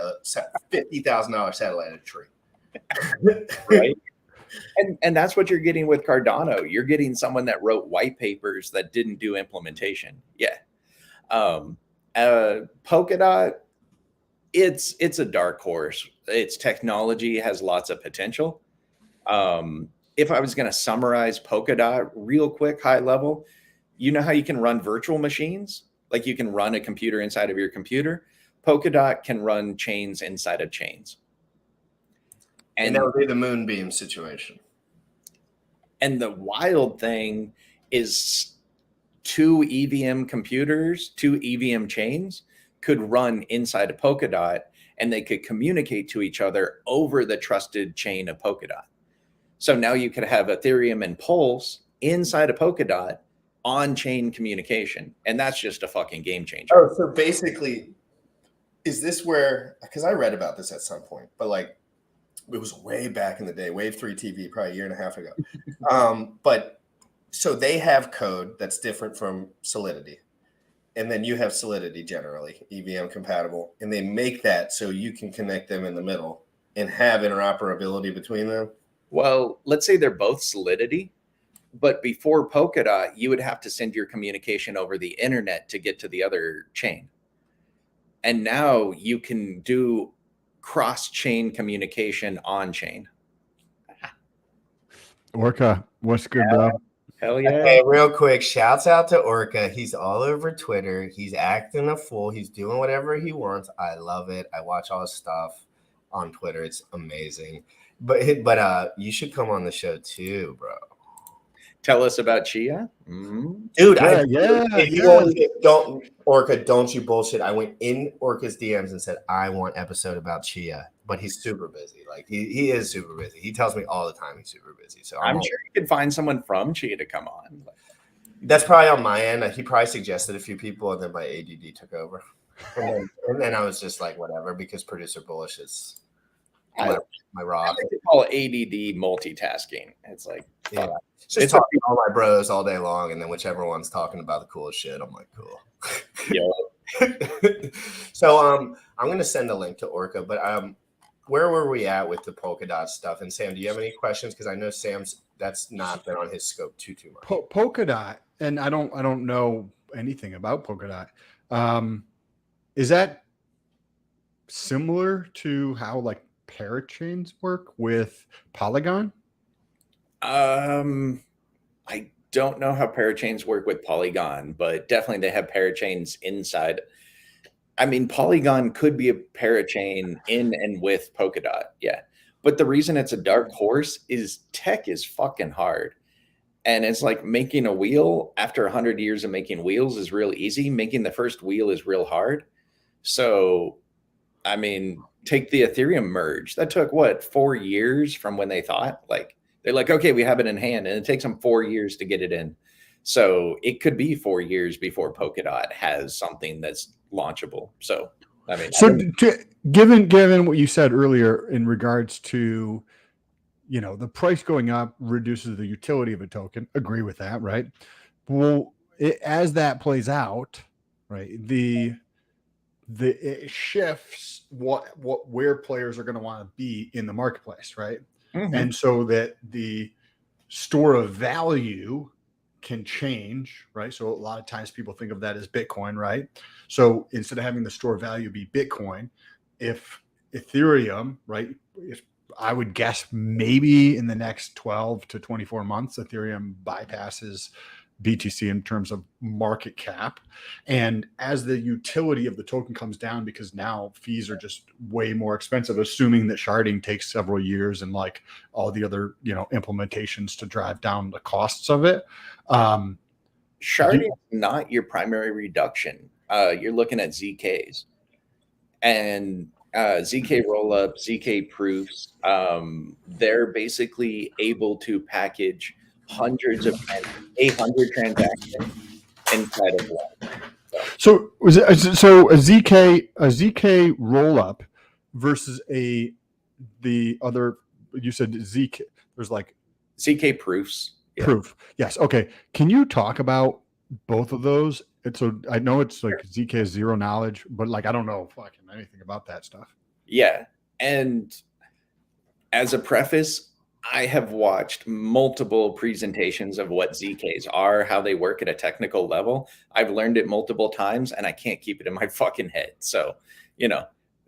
$50,000 satellite at a tree. Right. And that's what you're getting with Cardano. You're getting someone that wrote white papers that didn't do implementation. Yeah. Polkadot, it's a dark horse. Its technology has lots of potential. If I was going to summarize Polkadot real quick, high level, you know how you can run virtual machines? Like you can run a computer inside of your computer. Polkadot can run chains inside of chains. And that would be the moonbeam situation. And the wild thing is 2 EVM computers, 2 EVM chains could run inside of Polkadot and they could communicate to each other over the trusted chain of Polkadot. So now you could have Ethereum and Pulse inside of Polkadot on-chain communication. And that's just a fucking game changer. Oh, so basically, is this where, because I read about this at some point, but like, it was way back in the day, Wave 3 TV, probably a year and a half ago. But so they have code that's different from Solidity. And then you have Solidity generally, EVM compatible. And they make that so you can connect them in the middle and have interoperability between them. Well, let's say they're both Solidity, but before Polkadot, you would have to send your communication over the internet to get to the other chain. And now you can do cross-chain communication on-chain. Orca, what's good, bro? Hell yeah. Hey, real quick, shouts out to Orca. He's all over Twitter. He's acting a fool. He's doing whatever he wants. I love it. I watch all his stuff on Twitter. It's amazing. But you should come on the show too, bro. Tell us about Chia. Mm-hmm. Dude, don't Orca, don't you bullshit. I went in Orca's DMs and said, I want episode about Chia, but he's super busy. Like he is super busy. He tells me all the time he's super busy. So I'm sure you could find someone from Chia to come on. That's probably on my end. He probably suggested a few people and then my ADD took over. And then I was just like, whatever, because producer bullish is my rock. I like to call it ADD multitasking. It's like, yeah. Just talking to all my bros all day long, and then whichever one's talking about the coolest shit, I'm like, cool. Yeah. So I'm gonna send a link to Orca, but where were we at with the Polkadot stuff? And Sam, do you have any questions? Because I know Sam's that's not been on his scope too much. Polkadot, and I don't know anything about Polkadot. Is that similar to how like parachains work with Polygon? I don't know how parachains work with Polygon, but definitely they have parachains inside. I mean, Polygon could be a parachain in and with Polkadot. Yeah. But the reason it's a dark horse is tech is fucking hard. And it's like making a wheel after 100 years of making wheels is real easy. Making the first wheel is real hard. So, I mean, take the Ethereum merge. That took what, 4 years from when they thought? Like, they're like, okay, we have it in hand, and it takes them 4 years to get it in. So it could be 4 years before Polkadot has something that's launchable. So, I mean, so given what you said earlier in regards to, the price going up reduces the utility of a token. Agree with that, right? Well, as that plays out, right, it shifts where players are going to want to be in the marketplace, right? Mm-hmm. And so that the store of value can change, right? So a lot of times people think of that as Bitcoin, right? So instead of having the store value be Bitcoin, if Ethereum, right, if I would guess maybe in the next 12 to 24 months, Ethereum bypasses BTC in terms of market cap. And as the utility of the token comes down, because now fees are just way more expensive, assuming that sharding takes several years and like all the other, implementations to drive down the costs of it. Sharding is not your primary reduction. You're looking at ZKs and ZK rollup, ZK proofs. They're basically able to package hundreds of 800 transactions inside of one. So a ZK roll up versus the other, you said ZK, there's like ZK proofs. Yeah. Proof. Yes. Okay. Can you talk about both of those? So I know it's like ZK is zero knowledge, but like I don't know fucking anything about that stuff. Yeah. And as a preface, I have watched multiple presentations of what ZKs are, how they work at a technical level. I've learned it multiple times and I can't keep it in my fucking head. So,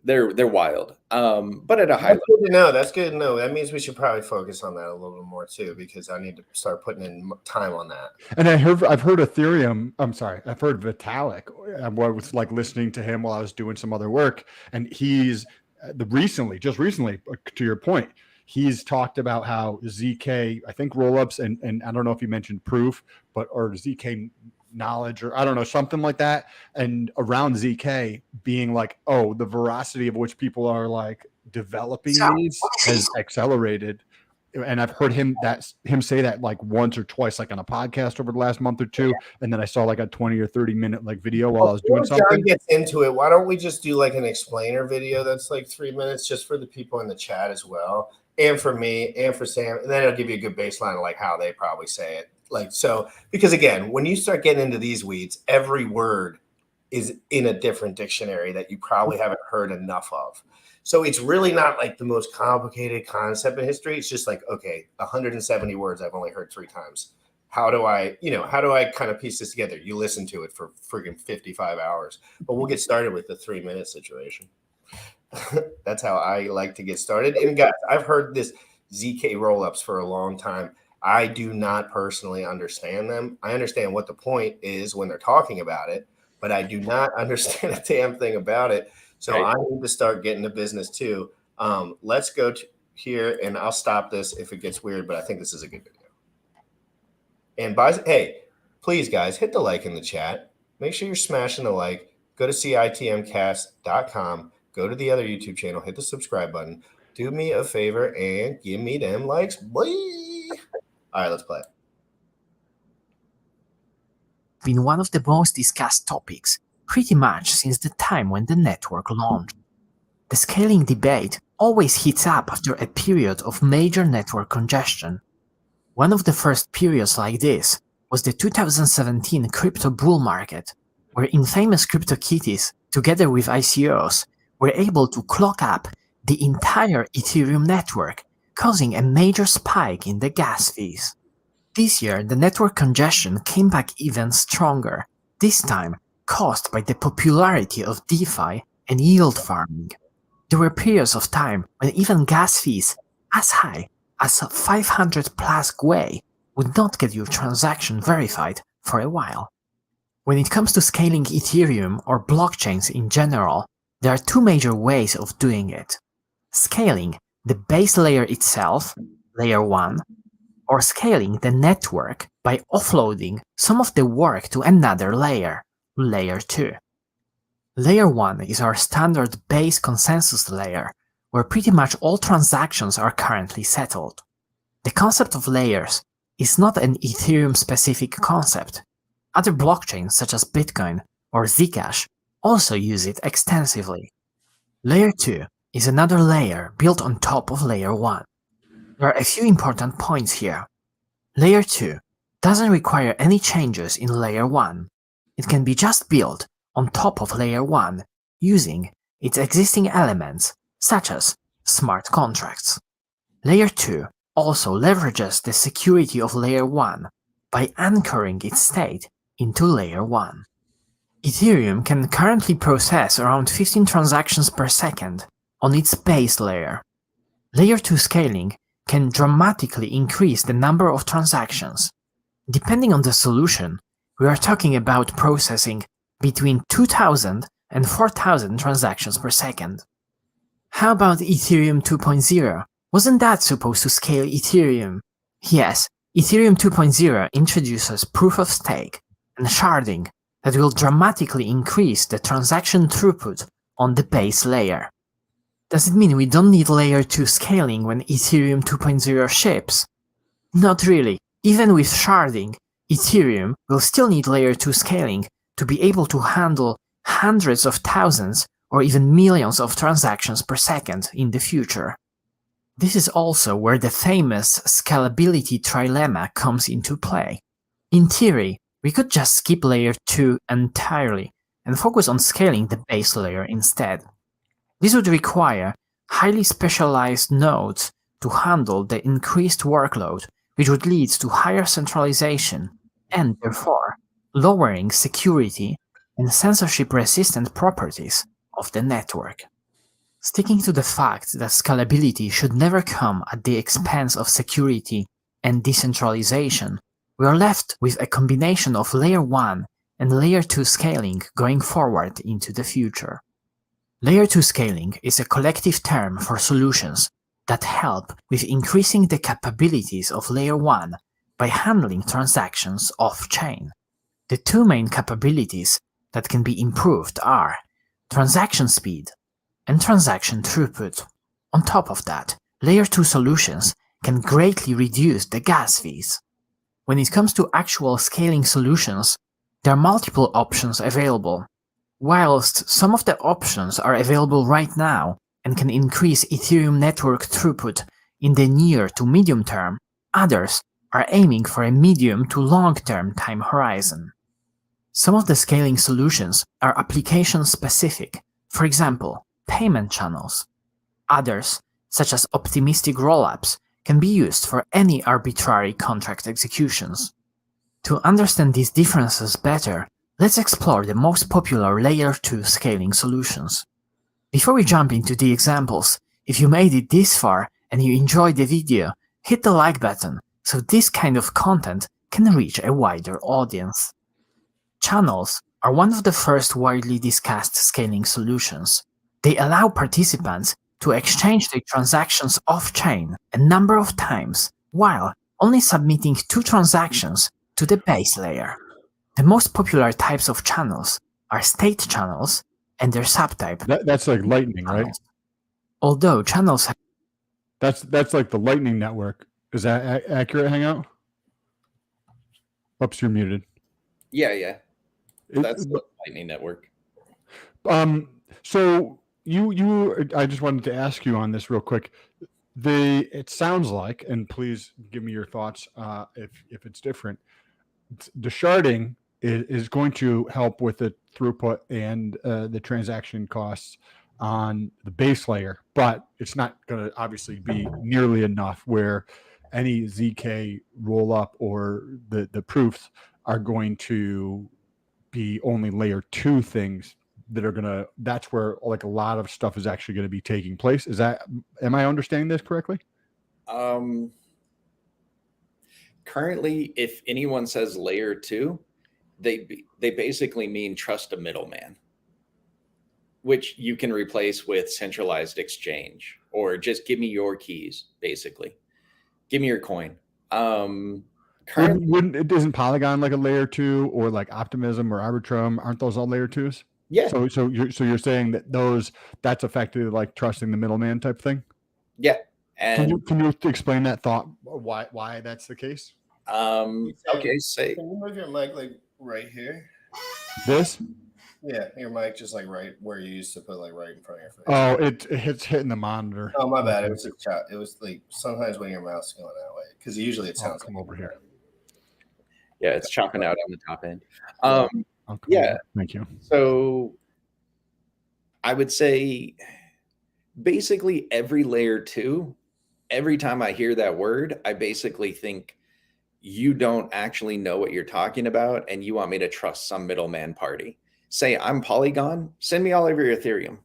they're wild. But at a high level. Good to know. That's good to know. That means we should probably focus on that a little bit more too, because I need to start putting in time on that. And I've heard Ethereum. I've heard Vitalik. I was like listening to him while I was doing some other work, and he's just recently, to your point, he's talked about how ZK, I think rollups, and I don't know if you mentioned proof, or ZK knowledge, or I don't know, something like that. And around ZK being like, oh, the veracity of which people are like developing these has accelerated. And I've heard him say that like once or twice, like on a podcast over the last month or two. And then I saw like a 20 or 30 minute like video while I was doing something. John gets into it. Why don't we just do like an explainer video that's like 3 minutes just for the people in the chat as well, and for me and for Sam, and then it'll give you a good baseline of like how they probably say it. Like, so, because again, when you start getting into these weeds, every word is in a different dictionary that you probably haven't heard enough of. So it's really not like the most complicated concept in history. It's just like, okay, 170 words I've only heard 3 times. How do I kind of piece this together? You listen to it for freaking 55 hours, but we'll get started with the 3-minute situation. That's how I like to get started. And guys, I've heard this ZK rollups for a long time. I do not personally understand them. I understand what the point is when they're talking about it, but I do not understand a damn thing about it. So I need to start getting to business too. Let's go to here, and I'll stop this if it gets weird, but I think this is a good video. And hey, please guys, hit the like in the chat. Make sure you're smashing the like. Go to citmcast.com. Go to the other YouTube channel. Hit the subscribe button. Do me a favor and give me them likes, boy. All right, let's play it. Been one of the most discussed topics pretty much since the time when the network launched. The scaling debate always heats up after a period of major network congestion. One of the first periods like this was the 2017 crypto bull market, where infamous CryptoKitties, together with ICOs, were able to clock up the entire Ethereum network, causing a major spike in the gas fees. This year, the network congestion came back even stronger, this time caused by the popularity of DeFi and yield farming. There were periods of time when even gas fees as high as 500 plus GWei would not get your transaction verified for a while. When it comes to scaling Ethereum or blockchains in general, there are 2 major ways of doing it: scaling the base layer itself, layer 1, or scaling the network by offloading some of the work to another layer, layer 2. Layer 1 is our standard base consensus layer, where pretty much all transactions are currently settled. The concept of layers is not an Ethereum-specific concept. Other blockchains such as Bitcoin or Zcash also use it extensively. Layer 2 is another layer built on top of Layer 1. There are a few important points here. Layer 2 doesn't require any changes in Layer 1. It can be just built on top of Layer 1 using its existing elements, such as smart contracts. Layer 2 also leverages the security of Layer 1 by anchoring its state into layer 1. Ethereum can currently process around 15 transactions per second on its base layer. Layer 2 scaling can dramatically increase the number of transactions. Depending on the solution, we are talking about processing between 2,000 and 4,000 transactions per second. How about Ethereum 2.0? Wasn't that supposed to scale Ethereum? Yes, Ethereum 2.0 introduces proof of stake and sharding that will dramatically increase the transaction throughput on the base layer. Does it mean we don't need layer 2 scaling when Ethereum 2.0 ships? Not really. Even with sharding, Ethereum will still need layer 2 scaling to be able to handle hundreds of thousands or even millions of transactions per second in the future. This is also where the famous scalability trilemma comes into play. In theory, we could just skip layer 2 entirely and focus on scaling the base layer instead. This would require highly specialized nodes to handle the increased workload, which would lead to higher centralization and, therefore, lowering security and censorship-resistant properties of the network. Sticking to the fact that scalability should never come at the expense of security and decentralization, we are left with a combination of layer 1 and layer 2 scaling going forward into the future. Layer 2 scaling is a collective term for solutions that help with increasing the capabilities of layer 1 by handling transactions off-chain. The two main capabilities that can be improved are transaction speed and transaction throughput. On top of that, layer 2 solutions can greatly reduce the gas fees. When it comes to actual scaling solutions, there are multiple options available. Whilst some of the options are available right now and can increase Ethereum network throughput in the near to medium term, others are aiming for a medium to long-term time horizon. Some of the scaling solutions are application-specific, for example, payment channels. Others, such as optimistic rollups, can be used for any arbitrary contract executions. To understand these differences better, let's explore the most popular layer 2 scaling solutions. Before we jump into the examples, if you made it this far and you enjoyed the video, hit the like button so this kind of content can reach a wider audience. Channels are one of the first widely discussed scaling solutions. They allow participants to exchange their transactions off-chain a number of times while only submitting 2 transactions to the base layer. The most popular types of channels are state channels and their subtype. That's like Lightning, right? Although channels have That's like the Lightning network. Is that accurate, Hangout? Oops, you're muted. Yeah. That's the Lightning Network. So I just wanted to ask you on this real quick. It sounds like, and please give me your thoughts if it's different. The sharding is going to help with the throughput and the transaction costs on the base layer, but it's not going to obviously be nearly enough where any ZK roll up or the proofs are going to be only layer 2 things that are gonna. That's where like a lot of stuff is actually going to be taking place. Am I understanding this correctly? Currently, if anyone says layer 2, they basically mean trust a middleman, which you can replace with centralized exchange or just give me your keys, basically. Give me your coin. Isn't Polygon like a layer 2 or like Optimism or Arbitrum? Aren't those all layer 2s? Yeah. So you're saying that that's effectively like trusting the middleman type thing? Yeah. And can you explain that thought? Why that's the case? Okay. Say. Can you move your mic like right here? This? Yeah, your mic just like right where you used to put like right in front of your face. Oh, it's hitting the monitor. Oh, my bad. It was a chat. It was like sometimes when your mouse is going that way because usually it sounds come over here. Yeah, it's chopping out on the top end. Yeah, thank you. So I would say basically every layer 2, every time I hear that word, I basically think you don't actually know what you're talking about and you want me to trust some middleman party. Say I'm Polygon, send me all over your Ethereum.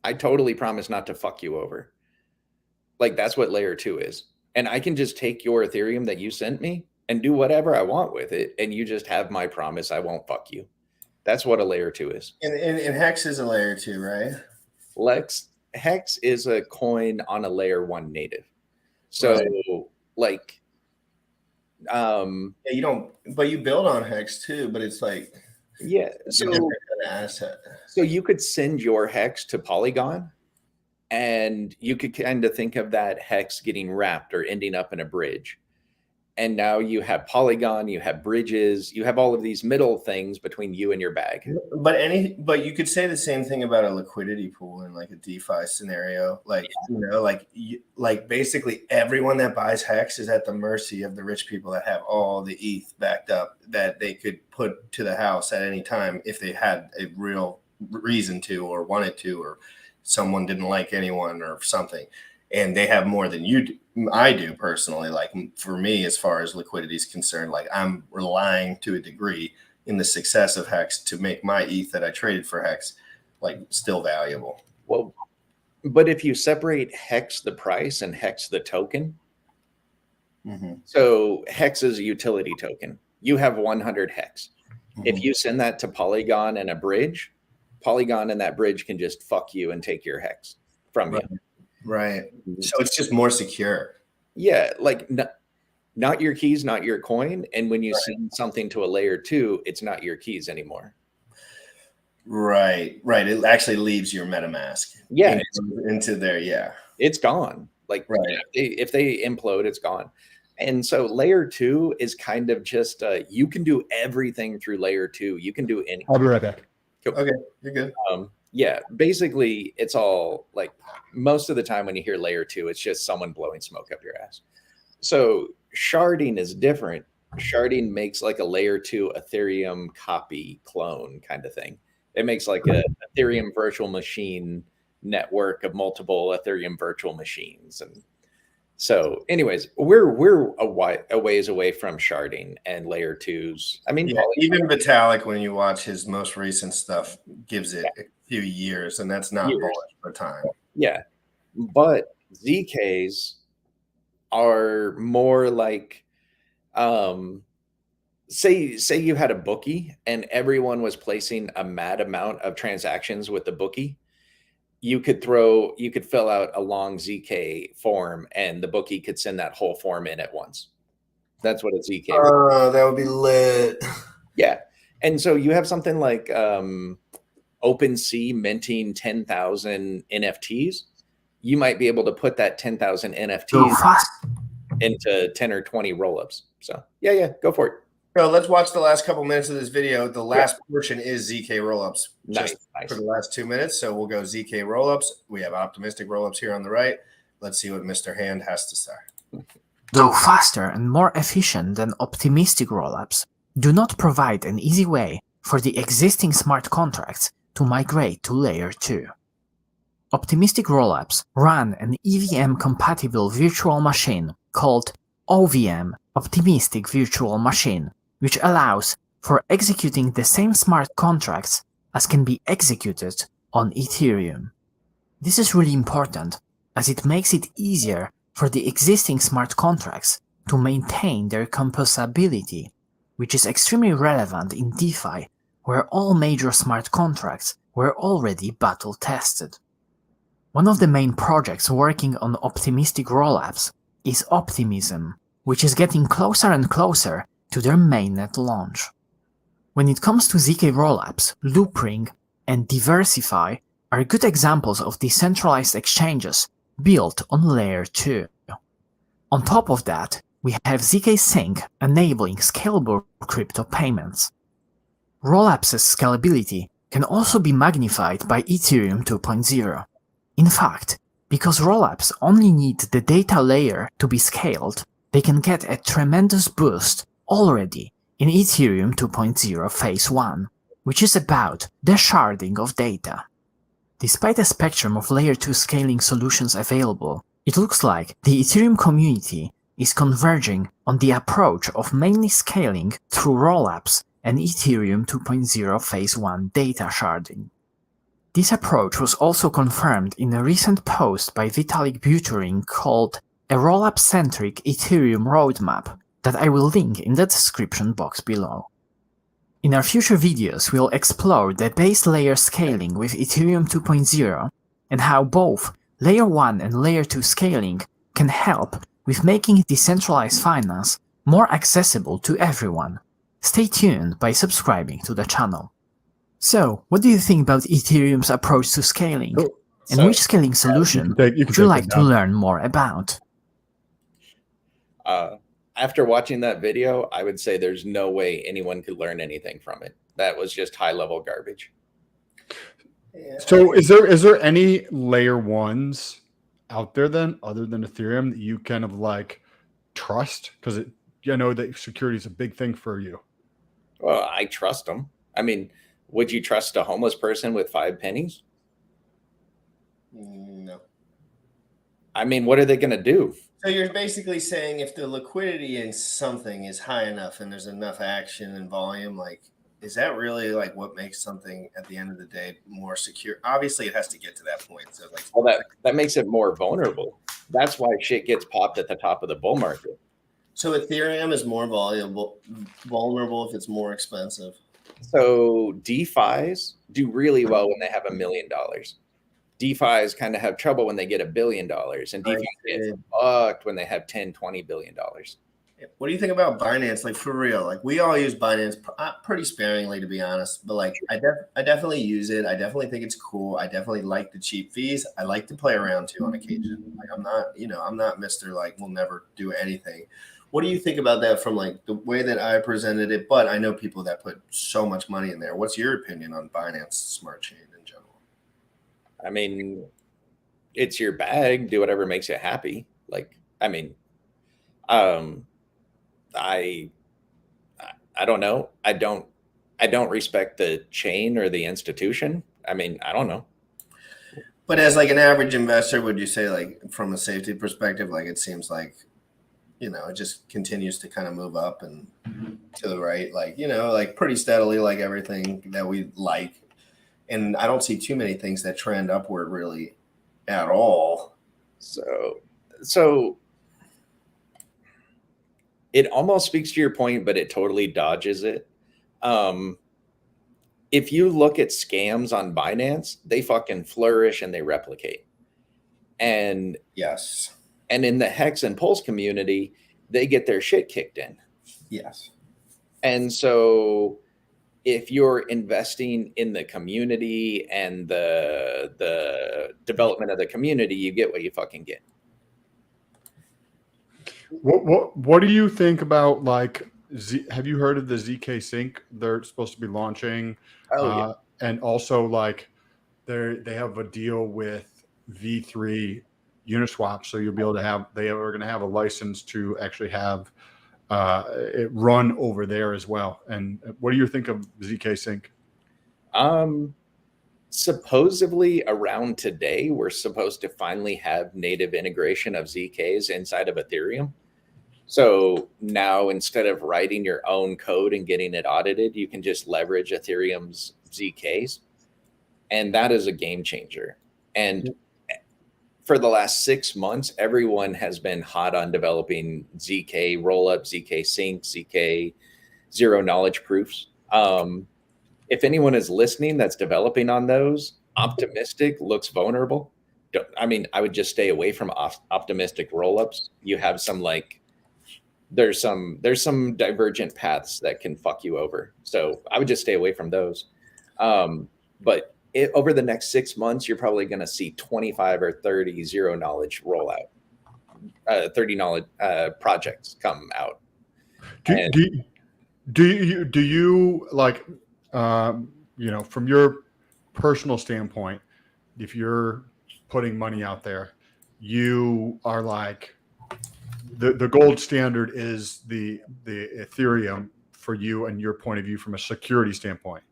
I totally promise not to fuck you over. Like that's what layer 2 is. And I can just take your Ethereum that you sent me and do whatever I want with it. And you just have my promise I won't fuck you. That's what a layer 2 is. And Hex is a layer 2, right? Hex is a coin on a layer 1 native. So like, yeah, you don't, but you build on Hex too, but it's like, yeah, so kind of asset. So you could send your Hex to Polygon and you could kind of think of that Hex getting wrapped or ending up in a bridge. And now you have Polygon, you have bridges, you have all of these middle things between you and your bag. But you could say the same thing about a liquidity pool in like a DeFi scenario. Like, like basically everyone that buys Hex is at the mercy of the rich people that have all the ETH backed up that they could put to the house at any time if they had a real reason to or wanted to, or someone didn't like anyone or something. And they have more than I do personally. Like for me, as far as liquidity is concerned, like I'm relying to a degree in the success of Hex to make my ETH that I traded for Hex like still valuable. Well, but if you separate Hex the price and Hex the token, so Hex is a utility token. You have 100 Hex. If you send that to Polygon and a bridge, Polygon and that bridge can just fuck you and take your Hex from you. Right. So it's just more secure. Yeah. Like not your keys, not your coin. And when you send something to a layer 2, it's not your keys anymore. Right. It actually leaves your MetaMask. Yeah. Into there. Yeah. It's gone. Like if they implode, it's gone. And so layer 2 is kind of just, you can do everything through layer 2. You can do anything. I'll be right back. Okay. You're good. Yeah, basically it's all like most of the time when you hear layer 2, it's just someone blowing smoke up your ass. So sharding is different. Sharding makes like a layer 2 Ethereum copy clone kind of thing. It makes like a Ethereum virtual machine network of multiple Ethereum virtual machines. And so anyways, we're a ways away from sharding and layer 2s. I mean, even Vitalik, when you watch his most recent stuff, gives it a few years, and that's not bullish for time. Yeah, but ZKs are more like, say you had a bookie and everyone was placing a mad amount of transactions with the bookie. You could fill out a long ZK form and the bookie could send that whole form in at once. That's what a ZK is. Oh, that would be lit. Yeah. And so you have something like OpenSea minting 10,000 NFTs. You might be able to put that 10,000 NFTs into 10 or 20 rollups. So yeah, go for it. So let's watch the last couple minutes of this video. The last portion is ZK rollups. Nice. For the last 2 minutes. So we'll go ZK rollups. We have optimistic rollups here on the right. Let's see what Mr. Hand has to say. Though faster and more efficient than optimistic rollups, do not provide an easy way for the existing smart contracts to migrate to layer 2. Optimistic rollups run an EVM-compatible virtual machine called OVM, Optimistic Virtual Machine, which allows for executing the same smart contracts as can be executed on Ethereum. This is really important as it makes it easier for the existing smart contracts to maintain their composability, which is extremely relevant in DeFi, where all major smart contracts were already battle tested. One of the main projects working on optimistic rollups is Optimism, which is getting closer and closer to their mainnet launch. When it comes to ZK rollups, Loopring and Diversify are good examples of decentralized exchanges built on layer 2. On top of that, we have ZK Sync enabling scalable crypto payments. Rollups' scalability can also be magnified by Ethereum 2.0. In fact, because rollups only need the data layer to be scaled, they can get a tremendous boost already in Ethereum 2.0 Phase 1, which is about the sharding of data. Despite a spectrum of layer 2 scaling solutions available, it looks like the Ethereum community is converging on the approach of mainly scaling through rollups and Ethereum 2.0 Phase 1 data sharding. This approach was also confirmed in a recent post by Vitalik Buterin called A Rollup-Centric Ethereum Roadmap that I will link in the description box below. In our future videos, we'll explore the base layer scaling with Ethereum 2.0 and how both Layer 1 and Layer 2 scaling can help with making decentralized finance more accessible to everyone. Stay tuned by subscribing to the channel. So, what do you think about Ethereum's approach to scaling? And which scaling solution would you like to learn more about? After watching that video, I would say there's no way anyone could learn anything from it. That was just high-level garbage. So is there any layer ones out there then, other than Ethereum, that you kind of like trust? Because you know that security is a big thing for you. Well, I trust them. I mean, would you trust a homeless person with 5 pennies? No. I mean, what are they going to do? So you're basically saying if the liquidity in something is high enough and there's enough action and volume, like, is that really like what makes something at the end of the day more secure? Obviously, it has to get to that point. So, like, well, that makes it more vulnerable. That's why shit gets popped at the top of the bull market. So Ethereum is more vulnerable if it's more expensive. So DeFis do really well when they have $1 million. DeFis kind of have trouble when they get $1 billion, and DeFi gets fucked when they have $10-20 billion. What do you think about Binance? Like, for real, like, we all use Binance pretty sparingly, to be honest, but like I definitely use it. I definitely think it's cool. I definitely like the cheap fees. I like to play around too on occasion. Like, I'm not Mr. like, we'll never do anything. What do you think about that from like the way that I presented it? But I know people that put so much money in there. What's your opinion on Binance Smart Chain in general? I mean, it's your bag. Do whatever makes you happy. Like, I mean, I don't know. I don't respect the chain or the institution. I mean, I don't know. But as like an average investor, would you say, like, from a safety perspective, like, it seems like, you know, it just continues to kind of move up and to the right, like, you know, like pretty steadily, like everything that we like. And I don't see too many things that trend upward really at all. So it almost speaks to your point, but it totally dodges it. If you look at scams on Binance, they fucking flourish and they replicate. And Yes. And in the Hex and Pulse community, they get their shit kicked in. Yes. And so if you're investing in the community and the development of the community, you get what you fucking get. What do you think about, like, have you heard of the ZK Sync they're supposed to be launching? Yeah. And also, like, they have a deal with V3 Uniswap, so you'll be able to have, they are going to have a license to actually have it run over there as well. And what do you think of ZK Sync? Supposedly around today, we're supposed to finally have native integration of ZKs inside of Ethereum. So now, instead of writing your own code and getting it audited, you can just leverage Ethereum's ZKs. And that is a game changer. And for the last 6 months, everyone has been hot on developing ZK rollup, ZK sync, ZK zero knowledge proofs. If anyone is listening that's developing on those, optimistic looks vulnerable. I mean, I would just stay away from optimistic rollups. You have some, like, there's some divergent paths that can fuck you over. So I would just stay away from those. But over the next 6 months, you're probably going to see 25 or 30 zero knowledge rollout, 30 knowledge projects come out. Do you like, you know, from your personal standpoint, if you're putting money out there, you are like, the gold standard is the Ethereum for you and your point of view from a security standpoint?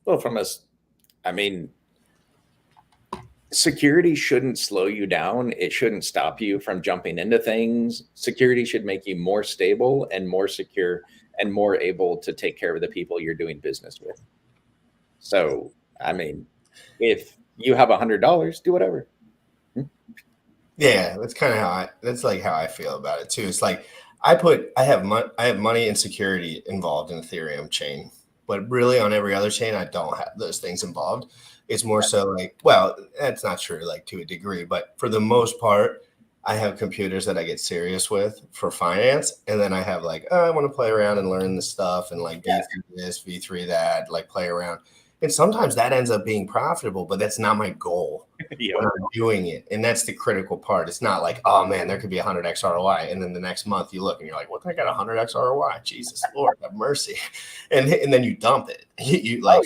Well, I mean, security shouldn't slow you down. It shouldn't stop you from jumping into things. Security should make you more stable and more secure and more able to take care of the people you're doing business with. So, I mean, if you have $100, do whatever. Yeah, that's kind of that's like how I feel about it too. It's like I have money and security involved in Ethereum chain, but really on every other chain, I don't have those things involved. It's more so like, well, that's not true, like to a degree, but for the most part, I have computers that I get serious with for finance. And then I have like, oh, I want to play around and learn this stuff and like V3 this, V3 that, like play around. And sometimes that ends up being profitable, but that's not my goal when I'm doing it. And that's the critical part. It's not like, oh man, there could be 100x ROI. And then the next month you look and you're like, what the heck, I got 100x ROI? Jesus Lord, have mercy. And then you dump it. You like,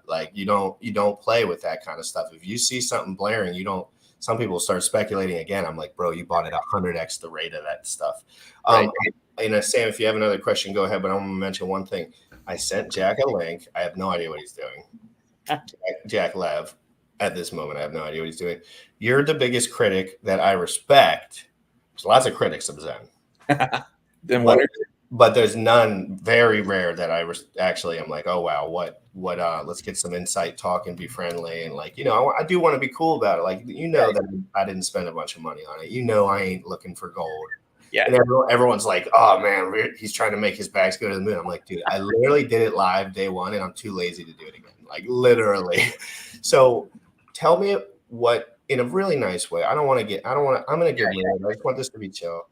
like you don't play with that kind of stuff. If you see something blaring, some people start speculating again. I'm like, bro, you bought it 100x the rate of that stuff. Right. Sam, if you have another question, go ahead. But I'm going to mention one thing. I sent Jack a link. I have no idea what he's doing. Jack Lev, at this moment, I have no idea what he's doing. You're the biggest critic that I respect. There's lots of critics of Zen. But there's none, very rare, that I actually am like, oh, wow, what, let's get some insight, talk and be friendly. And like, I do want to be cool about it. Like, that I didn't spend a bunch of money on it. I ain't looking for gold. Yeah. And everyone's like, oh man, he's trying to make his bags go to the moon. I'm like, dude, I literally did it live day one and I'm too lazy to do it again. Like literally. So tell me what, in a really nice way. I'm going to get married. I just want this to be chill.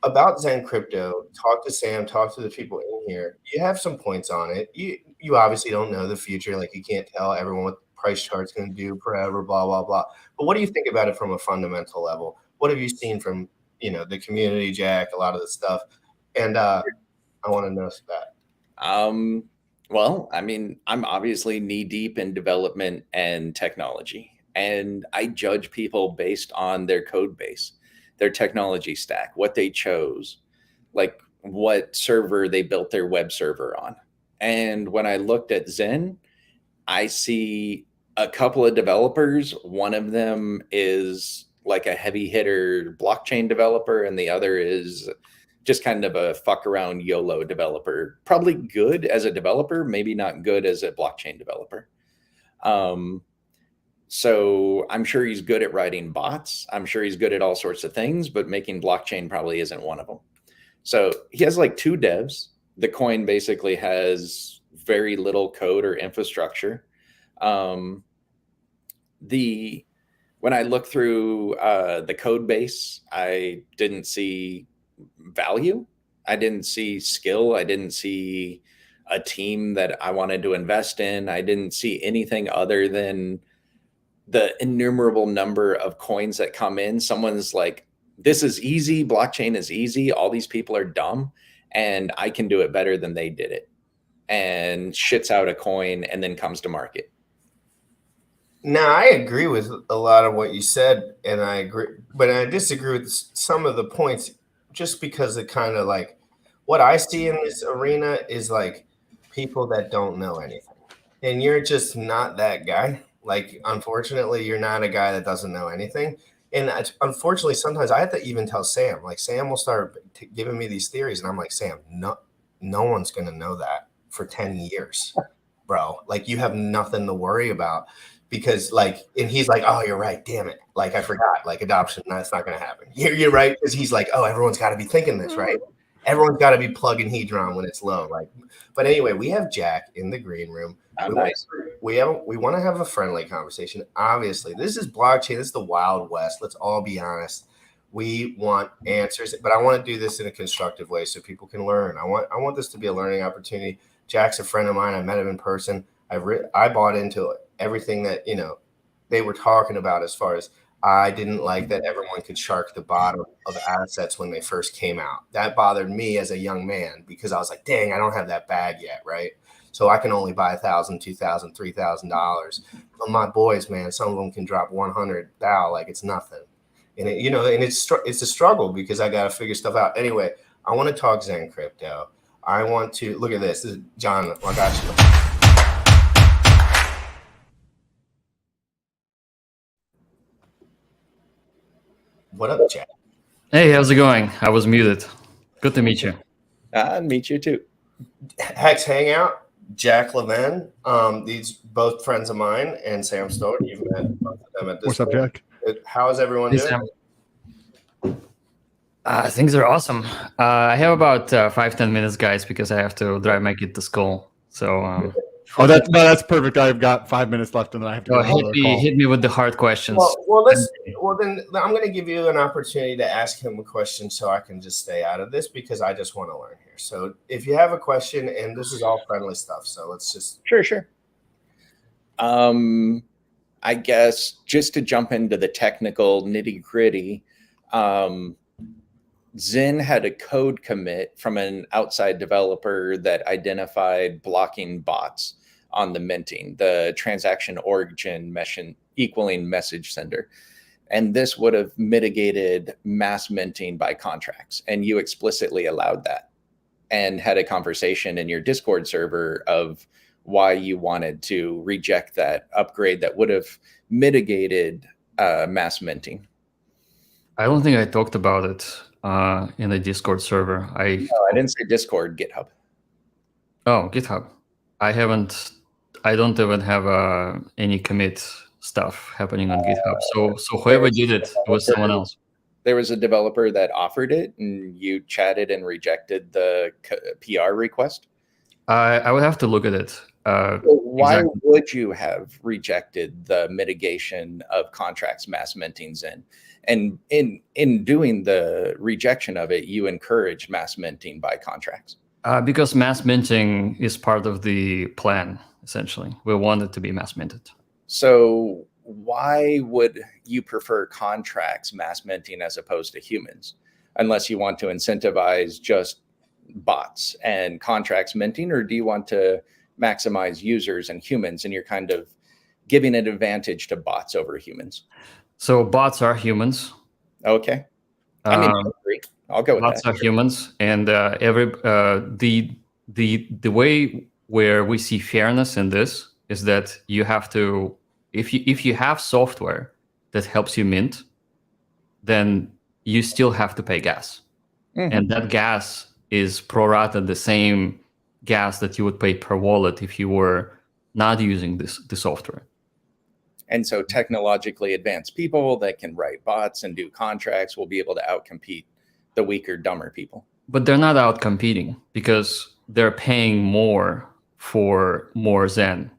About Zen Crypto, talk to Sam, talk to the people in here. You have some points on it. You obviously don't know the future. Like you can't tell everyone what the price chart's going to do forever, blah, blah, blah. But what do you think about it from a fundamental level? What have you seen from, the community, Jack, a lot of the stuff? And I want to know that. Well, I mean, I'm obviously knee deep in development and technology, and I judge people based on their code base, their technology stack, what they chose, like what server they built their web server on. And when I looked at Zen, I see a couple of developers. One of them is like a heavy hitter blockchain developer, and the other is just kind of a fuck around YOLO developer. Probably good as a developer, maybe not good as a blockchain developer. So I'm sure he's good at writing bots. I'm sure he's good at all sorts of things, but making blockchain probably isn't one of them. So he has like 2 devs. The coin basically has very little code or infrastructure. When I look through the code base, I didn't see value. I didn't see skill. I didn't see a team that I wanted to invest in. I didn't see anything other than the innumerable number of coins that come in. Someone's like, this is easy. Blockchain is easy. All these people are dumb and I can do it better than they did it, and shits out a coin and then comes to market. Now, I agree with a lot of what you said, and I agree, but I disagree with some of the points just because it kind of like what I see in this arena is like people that don't know anything, and you're just not that guy. Like, unfortunately, you're not a guy that doesn't know anything. And unfortunately, sometimes I have to even tell Sam, like Sam will start giving me these theories. And I'm like, Sam, no one's going to know that for 10 years, bro. Like you have nothing to worry about because and he's like, oh, you're right. Damn it. Like I forgot, like adoption. That's not going to happen. You're right. Because he's like, oh, everyone's got to be thinking this, right? Everyone's got to be plugging Hedron when it's low. But anyway, we have Jack in the green room. We want to have a friendly conversation. Obviously, this is blockchain. This is the Wild West. Let's all be honest. We want answers, but I want to do this in a constructive way so people can learn. I want this to be a learning opportunity. Jack's a friend of mine. I met him in person. I bought into everything that they were talking about as far as. I didn't like that everyone could shark the bottom of assets when they first came out. That bothered me as a young man because I was like, dang, I don't have that bag yet, right? So I can only buy $1,000, $2,000, $3,000. But my boys, man, some of them can drop 100 thou like it's nothing. And it's a struggle because I got to figure stuff out. Anyway, I want to talk Zen Crypto. I want to look at this. This is John. I got you. What up, Jack? Hey, how's it going? I was muted. Good to meet you. Meet you too. Hex Hangout, Jack Levin. These both friends of mine, and Sam Stoller. You've met both of them at this What's up, point. Jack? How is everyone Hey, doing? Sam. Things are awesome. I have about 5-10 minutes, guys, because I have to drive my kid to school. So That's perfect. I've got 5 minutes left, and then I have to go to another call. hit me with the hard questions. Well, then I'm going to give you an opportunity to ask him a question, so I can just stay out of this because I just want to learn here. So if you have a question, and this is all friendly stuff, so let's just Sure. I guess just to jump into the technical nitty gritty, Zen had a code commit from an outside developer that identified blocking bots on the minting, the transaction origin equaling message sender. And this would have mitigated mass minting by contracts. And you explicitly allowed that and had a conversation in your Discord server of why you wanted to reject that upgrade that would have mitigated mass minting. I don't think I talked about it in the Discord server. No, I didn't say Discord, GitHub. Oh, GitHub. I don't even have any commit stuff happening on GitHub. So whoever did it was someone else. There was a developer that offered it, and you chatted and rejected the PR request. I would have to look at it. Why would you have rejected the mitigation of contracts mass mintings in? And in doing the rejection of it, you encourage mass minting by contracts. Because mass minting is part of the plan, essentially. We want it to be mass minted. So why would you prefer contracts mass minting as opposed to humans? Unless you want to incentivize just bots and contracts minting, or do you want to maximize users and humans, and you're kind of giving an advantage to bots over humans? So bots are humans. Okay. I mean, I'll go with bots that. Bots are humans, and the way where we see fairness in this is that you have to, if you have software that helps you mint, then you still have to pay gas, and that gas is pro-rata the same gas that you would pay per wallet if you were not using the software. And so technologically advanced people that can write bots and do contracts will be able to outcompete the weaker, dumber people. But they're not out competing because they're paying more for more Zen.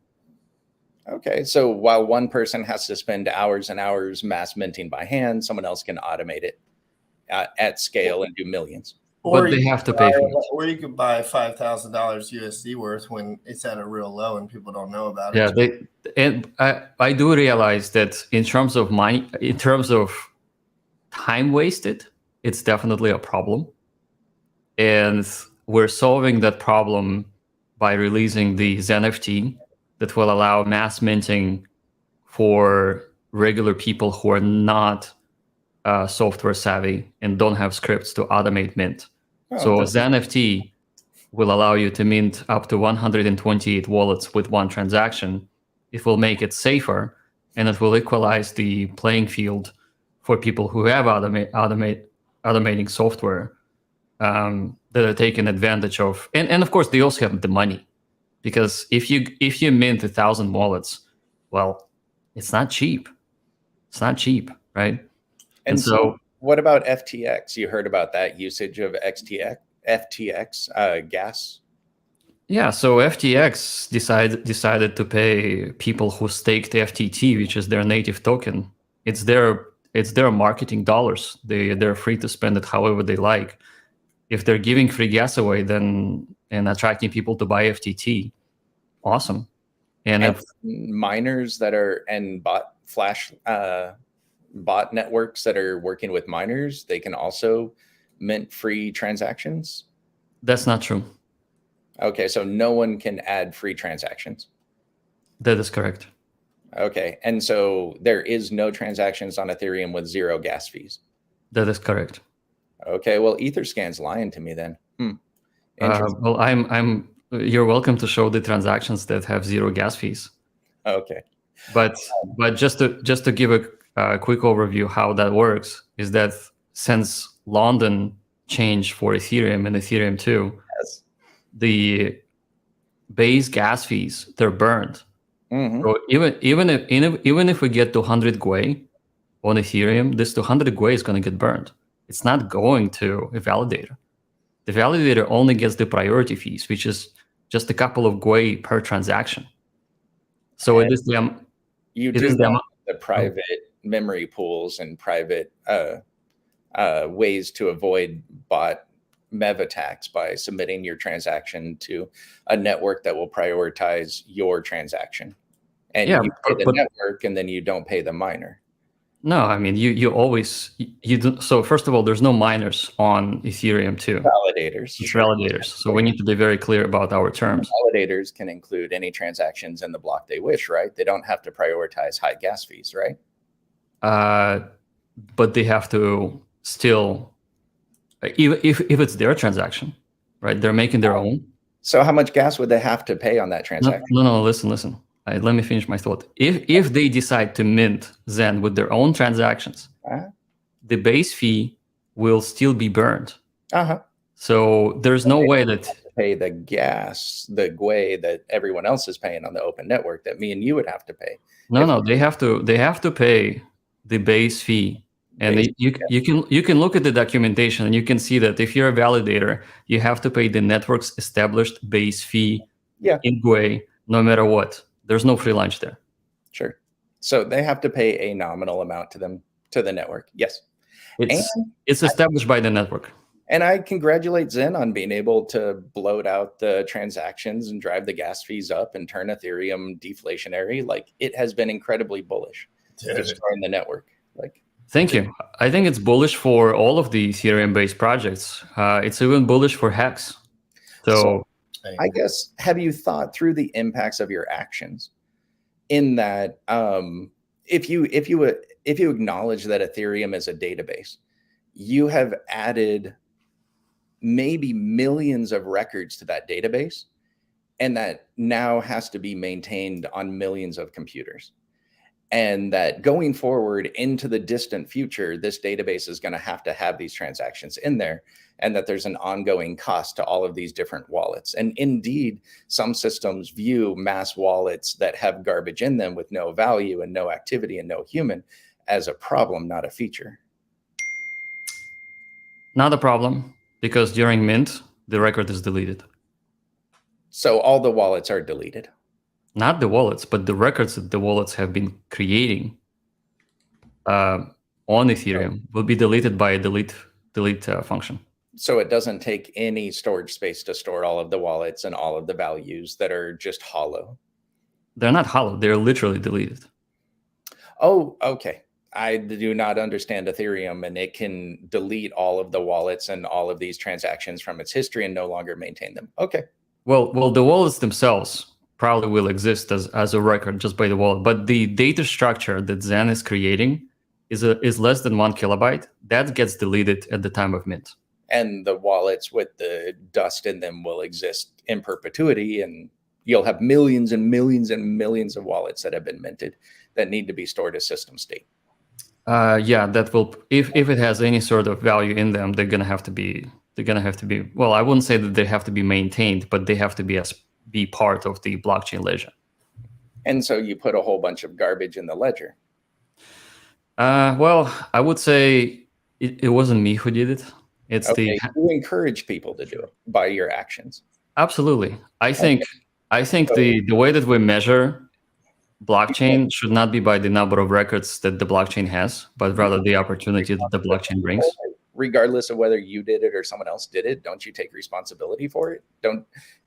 Okay, so while one person has to spend hours and hours mass minting by hand, someone else can automate it at scale and do millions. But they have to pay for it. Or you could buy $5,000 USD worth when it's at a real low and people don't know about it. Yeah, and I do realize that in terms of money, in terms of time wasted, it's definitely a problem. And we're solving that problem by releasing the ZenFT that will allow mass minting for regular people who are not software savvy and don't have scripts to automate mint. So ZenFT will allow you to mint up to 128 wallets with one transaction. It will make it safer, and it will equalize the playing field for people who have automating software that are taking advantage of. And of course, they also have the money, because if you mint 1,000 wallets, well, it's not cheap. It's not cheap, right? And so what about FTX? You heard about that usage of FTX gas? Yeah, so FTX decided to pay people who staked FTT, which is their native token. It's their marketing dollars. They're free to spend it however they like. If they're giving free gas away, then and attracting people to buy FTT, awesome. And miners that are and bot networks that are working with miners, they can also mint free transactions? That's not true. Okay, so no one can add free transactions. That is correct. Okay, and so there is no transactions on Ethereum with zero gas fees. That is correct. Okay, well, Etherscan's lying to me then. Well, you're welcome to show the transactions that have zero gas fees. Okay, but just to give quick overview how that works is that since London changed for Ethereum and Ethereum 2, Yes. the base gas fees, they're burned. Mhm. So even if we get to 100 Gwei on Ethereum, this 200 Gwei is going to get burned. It's not going to a validator. The validator only gets the priority fees, which is just a couple of Gwei per transaction. So And it is the You it do is the want the private memory pools and private ways to avoid bot MEV attacks by submitting your transaction to a network that will prioritize your transaction. And Yeah, you pay the but- network and then you don't pay the miner. No, I mean you always you do. So first of all, there's no miners on Ethereum 2. Validators. It's validators. So we need to be very clear about our terms. Validators can include any transactions in the block they wish, right? They don't have to prioritize high gas fees, right? But they have to still, even if it's their transaction, right? They're making their own. So how much gas would they have to pay on that transaction? No, listen. Let me finish my thought. If they decide to mint Zen with their own transactions, the base fee will still be burned. Uh-huh. So there's no way that Pay the gas, the Gwei that everyone else is paying on the open network that me and you would have to pay. no, they have to pay the base fee. And you can look at the documentation and you can see that if you're a validator, you have to pay the network's established base fee in Gwei, no matter what. There's no free lunch there. Sure. So they have to pay a nominal amount to the network. Yes. It's established by the network. And I congratulate Zen on being able to bloat out the transactions and drive the gas fees up and turn Ethereum deflationary. Like, it has been incredibly bullish, destroying the network. Like, thank you. I think it's bullish for all of the Ethereum-based projects. It's even bullish for Hex. So I guess, have you thought through the impacts of your actions in that if you acknowledge that Ethereum is a database, you have added maybe millions of records to that database, and that now has to be maintained on millions of computers. And that going forward into the distant future, this database is going to have these transactions in there, and that there's an ongoing cost to all of these different wallets. And indeed, some systems view mass wallets that have garbage in them with no value and no activity and no human as a problem, not a feature. not a problem, because during mint, the record is deleted. So all the wallets are deleted. Not the wallets, but the records that the wallets have been creating on Ethereum will be deleted by a delete function. So it doesn't take any storage space to store all of the wallets and all of the values that are just hollow. They're not hollow. They're literally deleted. Oh, okay. I do not understand Ethereum, and it can delete all of the wallets and all of these transactions from its history and no longer maintain them. Okay. Well, the wallets themselves probably will exist as a record just by the wallet, but the data structure that Zen is creating is less than 1 kilobyte. That gets deleted at the time of mint. And the wallets with the dust in them will exist in perpetuity, and you'll have millions and millions and millions of wallets that have been minted that need to be stored as system state. Yeah, that will, if it has any sort of value in them, they're gonna have to be, well, I wouldn't say that they have to be maintained, but they have to be part of the blockchain ledger. And so you put a whole bunch of garbage in the ledger. Well, I would say it wasn't me who did it. It's you encourage people to do it by your actions. Absolutely. I think the way that we measure blockchain should not be by the number of records that the blockchain has, but rather the opportunity that the blockchain brings. Regardless of whether you did it or someone else did it, don't you take responsibility for it?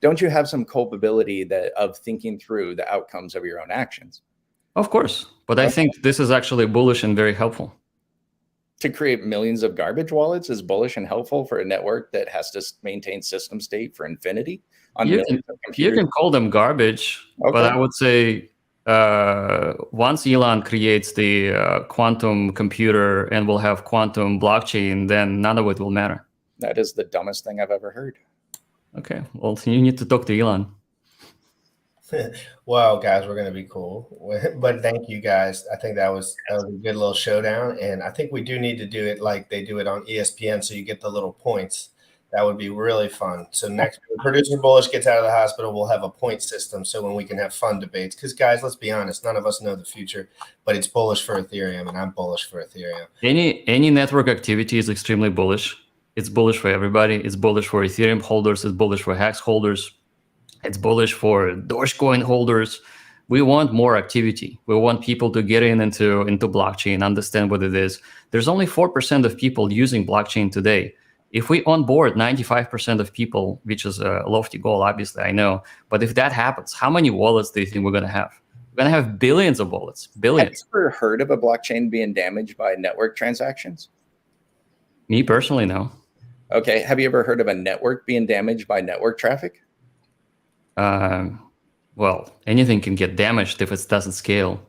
Don't you have some culpability of thinking through the outcomes of your own actions? Of course, but I think this is actually bullish and very helpful. To create millions of garbage wallets is bullish and helpful for a network that has to maintain system state for infinity on millions of computers. You can call them garbage, but I would say once Elon creates the quantum computer and will have quantum blockchain, then none of it will matter. That is the dumbest thing I've ever heard. Okay, well, you need to talk to Elon. Well, guys, we're gonna be cool. But thank you guys. I think that was a good little showdown, and I think we do need to do it like they do it on ESPN, so you get the little points. That would be really fun. So next, when Producer Bullish gets out of the hospital, we'll have a point system, so when we can have fun debates. Because guys, let's be honest, none of us know the future, but it's bullish for Ethereum, and I'm bullish for Ethereum. Any network activity is extremely bullish. It's bullish for everybody. It's bullish for Ethereum holders. It's bullish for Hex holders. It's bullish for Dogecoin holders. We want more activity. We want people to get into blockchain, understand what it is. There's only 4% of people using blockchain today. If we onboard 95% of people, which is a lofty goal, obviously, I know. But if that happens, how many wallets do you think we're going to have? We're going to have billions of wallets, billions. Have you ever heard of a blockchain being damaged by network transactions? Me personally, no. Okay. Have you ever heard of a network being damaged by network traffic? Well, anything can get damaged if it doesn't scale.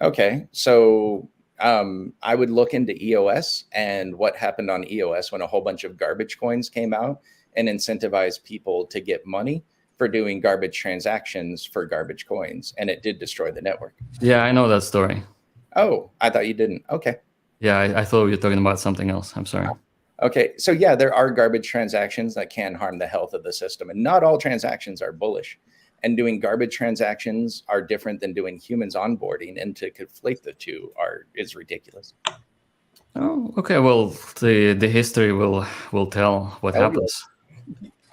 Okay. So I would look into EOS and what happened on EOS when a whole bunch of garbage coins came out and incentivized people to get money for doing garbage transactions for garbage coins. And it did destroy the network. Yeah, I know that story. Oh, I thought you didn't. Okay. Yeah, I thought you were talking about something else. I'm sorry. Okay. So yeah, there are garbage transactions that can harm the health of the system, and not all transactions are bullish. And doing garbage transactions are different than doing humans onboarding, and to conflate the two is ridiculous. Oh, okay. Well, the history will tell what happens.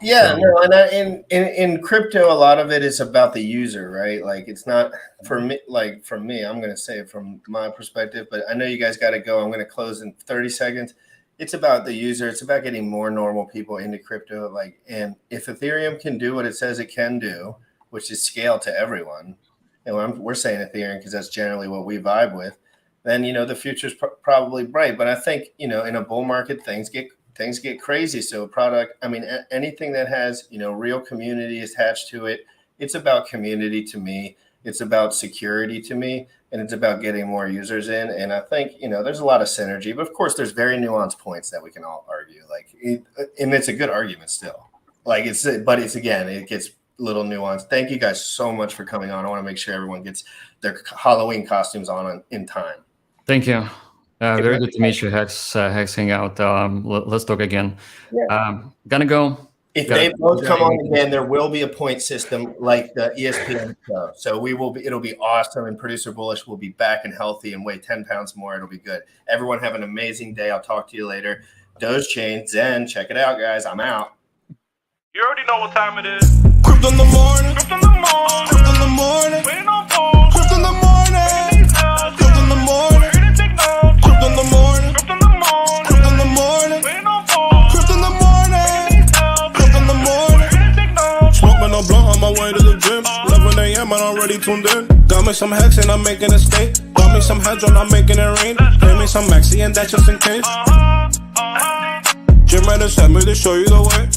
Yeah, no, and in crypto, a lot of it is about the user, right? Like it's not for me. Like from me, I'm gonna say it from my perspective, but I know you guys got to go. I'm gonna close in 30 seconds. It's about the user. It's about getting more normal people into crypto. Like, and if Ethereum can do what it says it can do, which is scale to everyone, and we're saying Ethereum because that's generally what we vibe with, then the future's probably bright. But I think in a bull market, things get crazy. So anything that has real community attached to it, it's about community to me. It's about security to me, and it's about getting more users in. And I think there's a lot of synergy, but of course there's very nuanced points that we can all argue. And it's a good argument still. It gets little nuance. Thank you guys so much for coming on. I want to make sure everyone gets their Halloween costumes on in time. Thank you. Very good to meet you, Hex Hangout. Let's talk again. Yeah. Gonna go. If they both come on again, there will be a point system like the ESPN show. So it'll be awesome. And Producer Bullish will be back and healthy and weigh 10 pounds more. It'll be good. Everyone have an amazing day. I'll talk to you later. Dogechain, Zen, check it out, guys. I'm out. You already know what time it is. Crypto in the morning. Crypto in the morning. Crypto in the morning. Waiting on phone. Crypto in the morning. Crypto in the morning. Ready to take notes. Crypto in the morning. Crypto in the morning. Crypto in the morning. Waiting on phone. Crypto in the morning. Crypto in the morning. Ready to take notes. Smoking a blunt on my way to the gym. 11 a.m. and I'm already tuned in. Got me some hex and I'm making a stake. Got me some hedron, I'm making it rain. Play me some maxi and that's just in case. GymRatCrypto sent me to show you the way.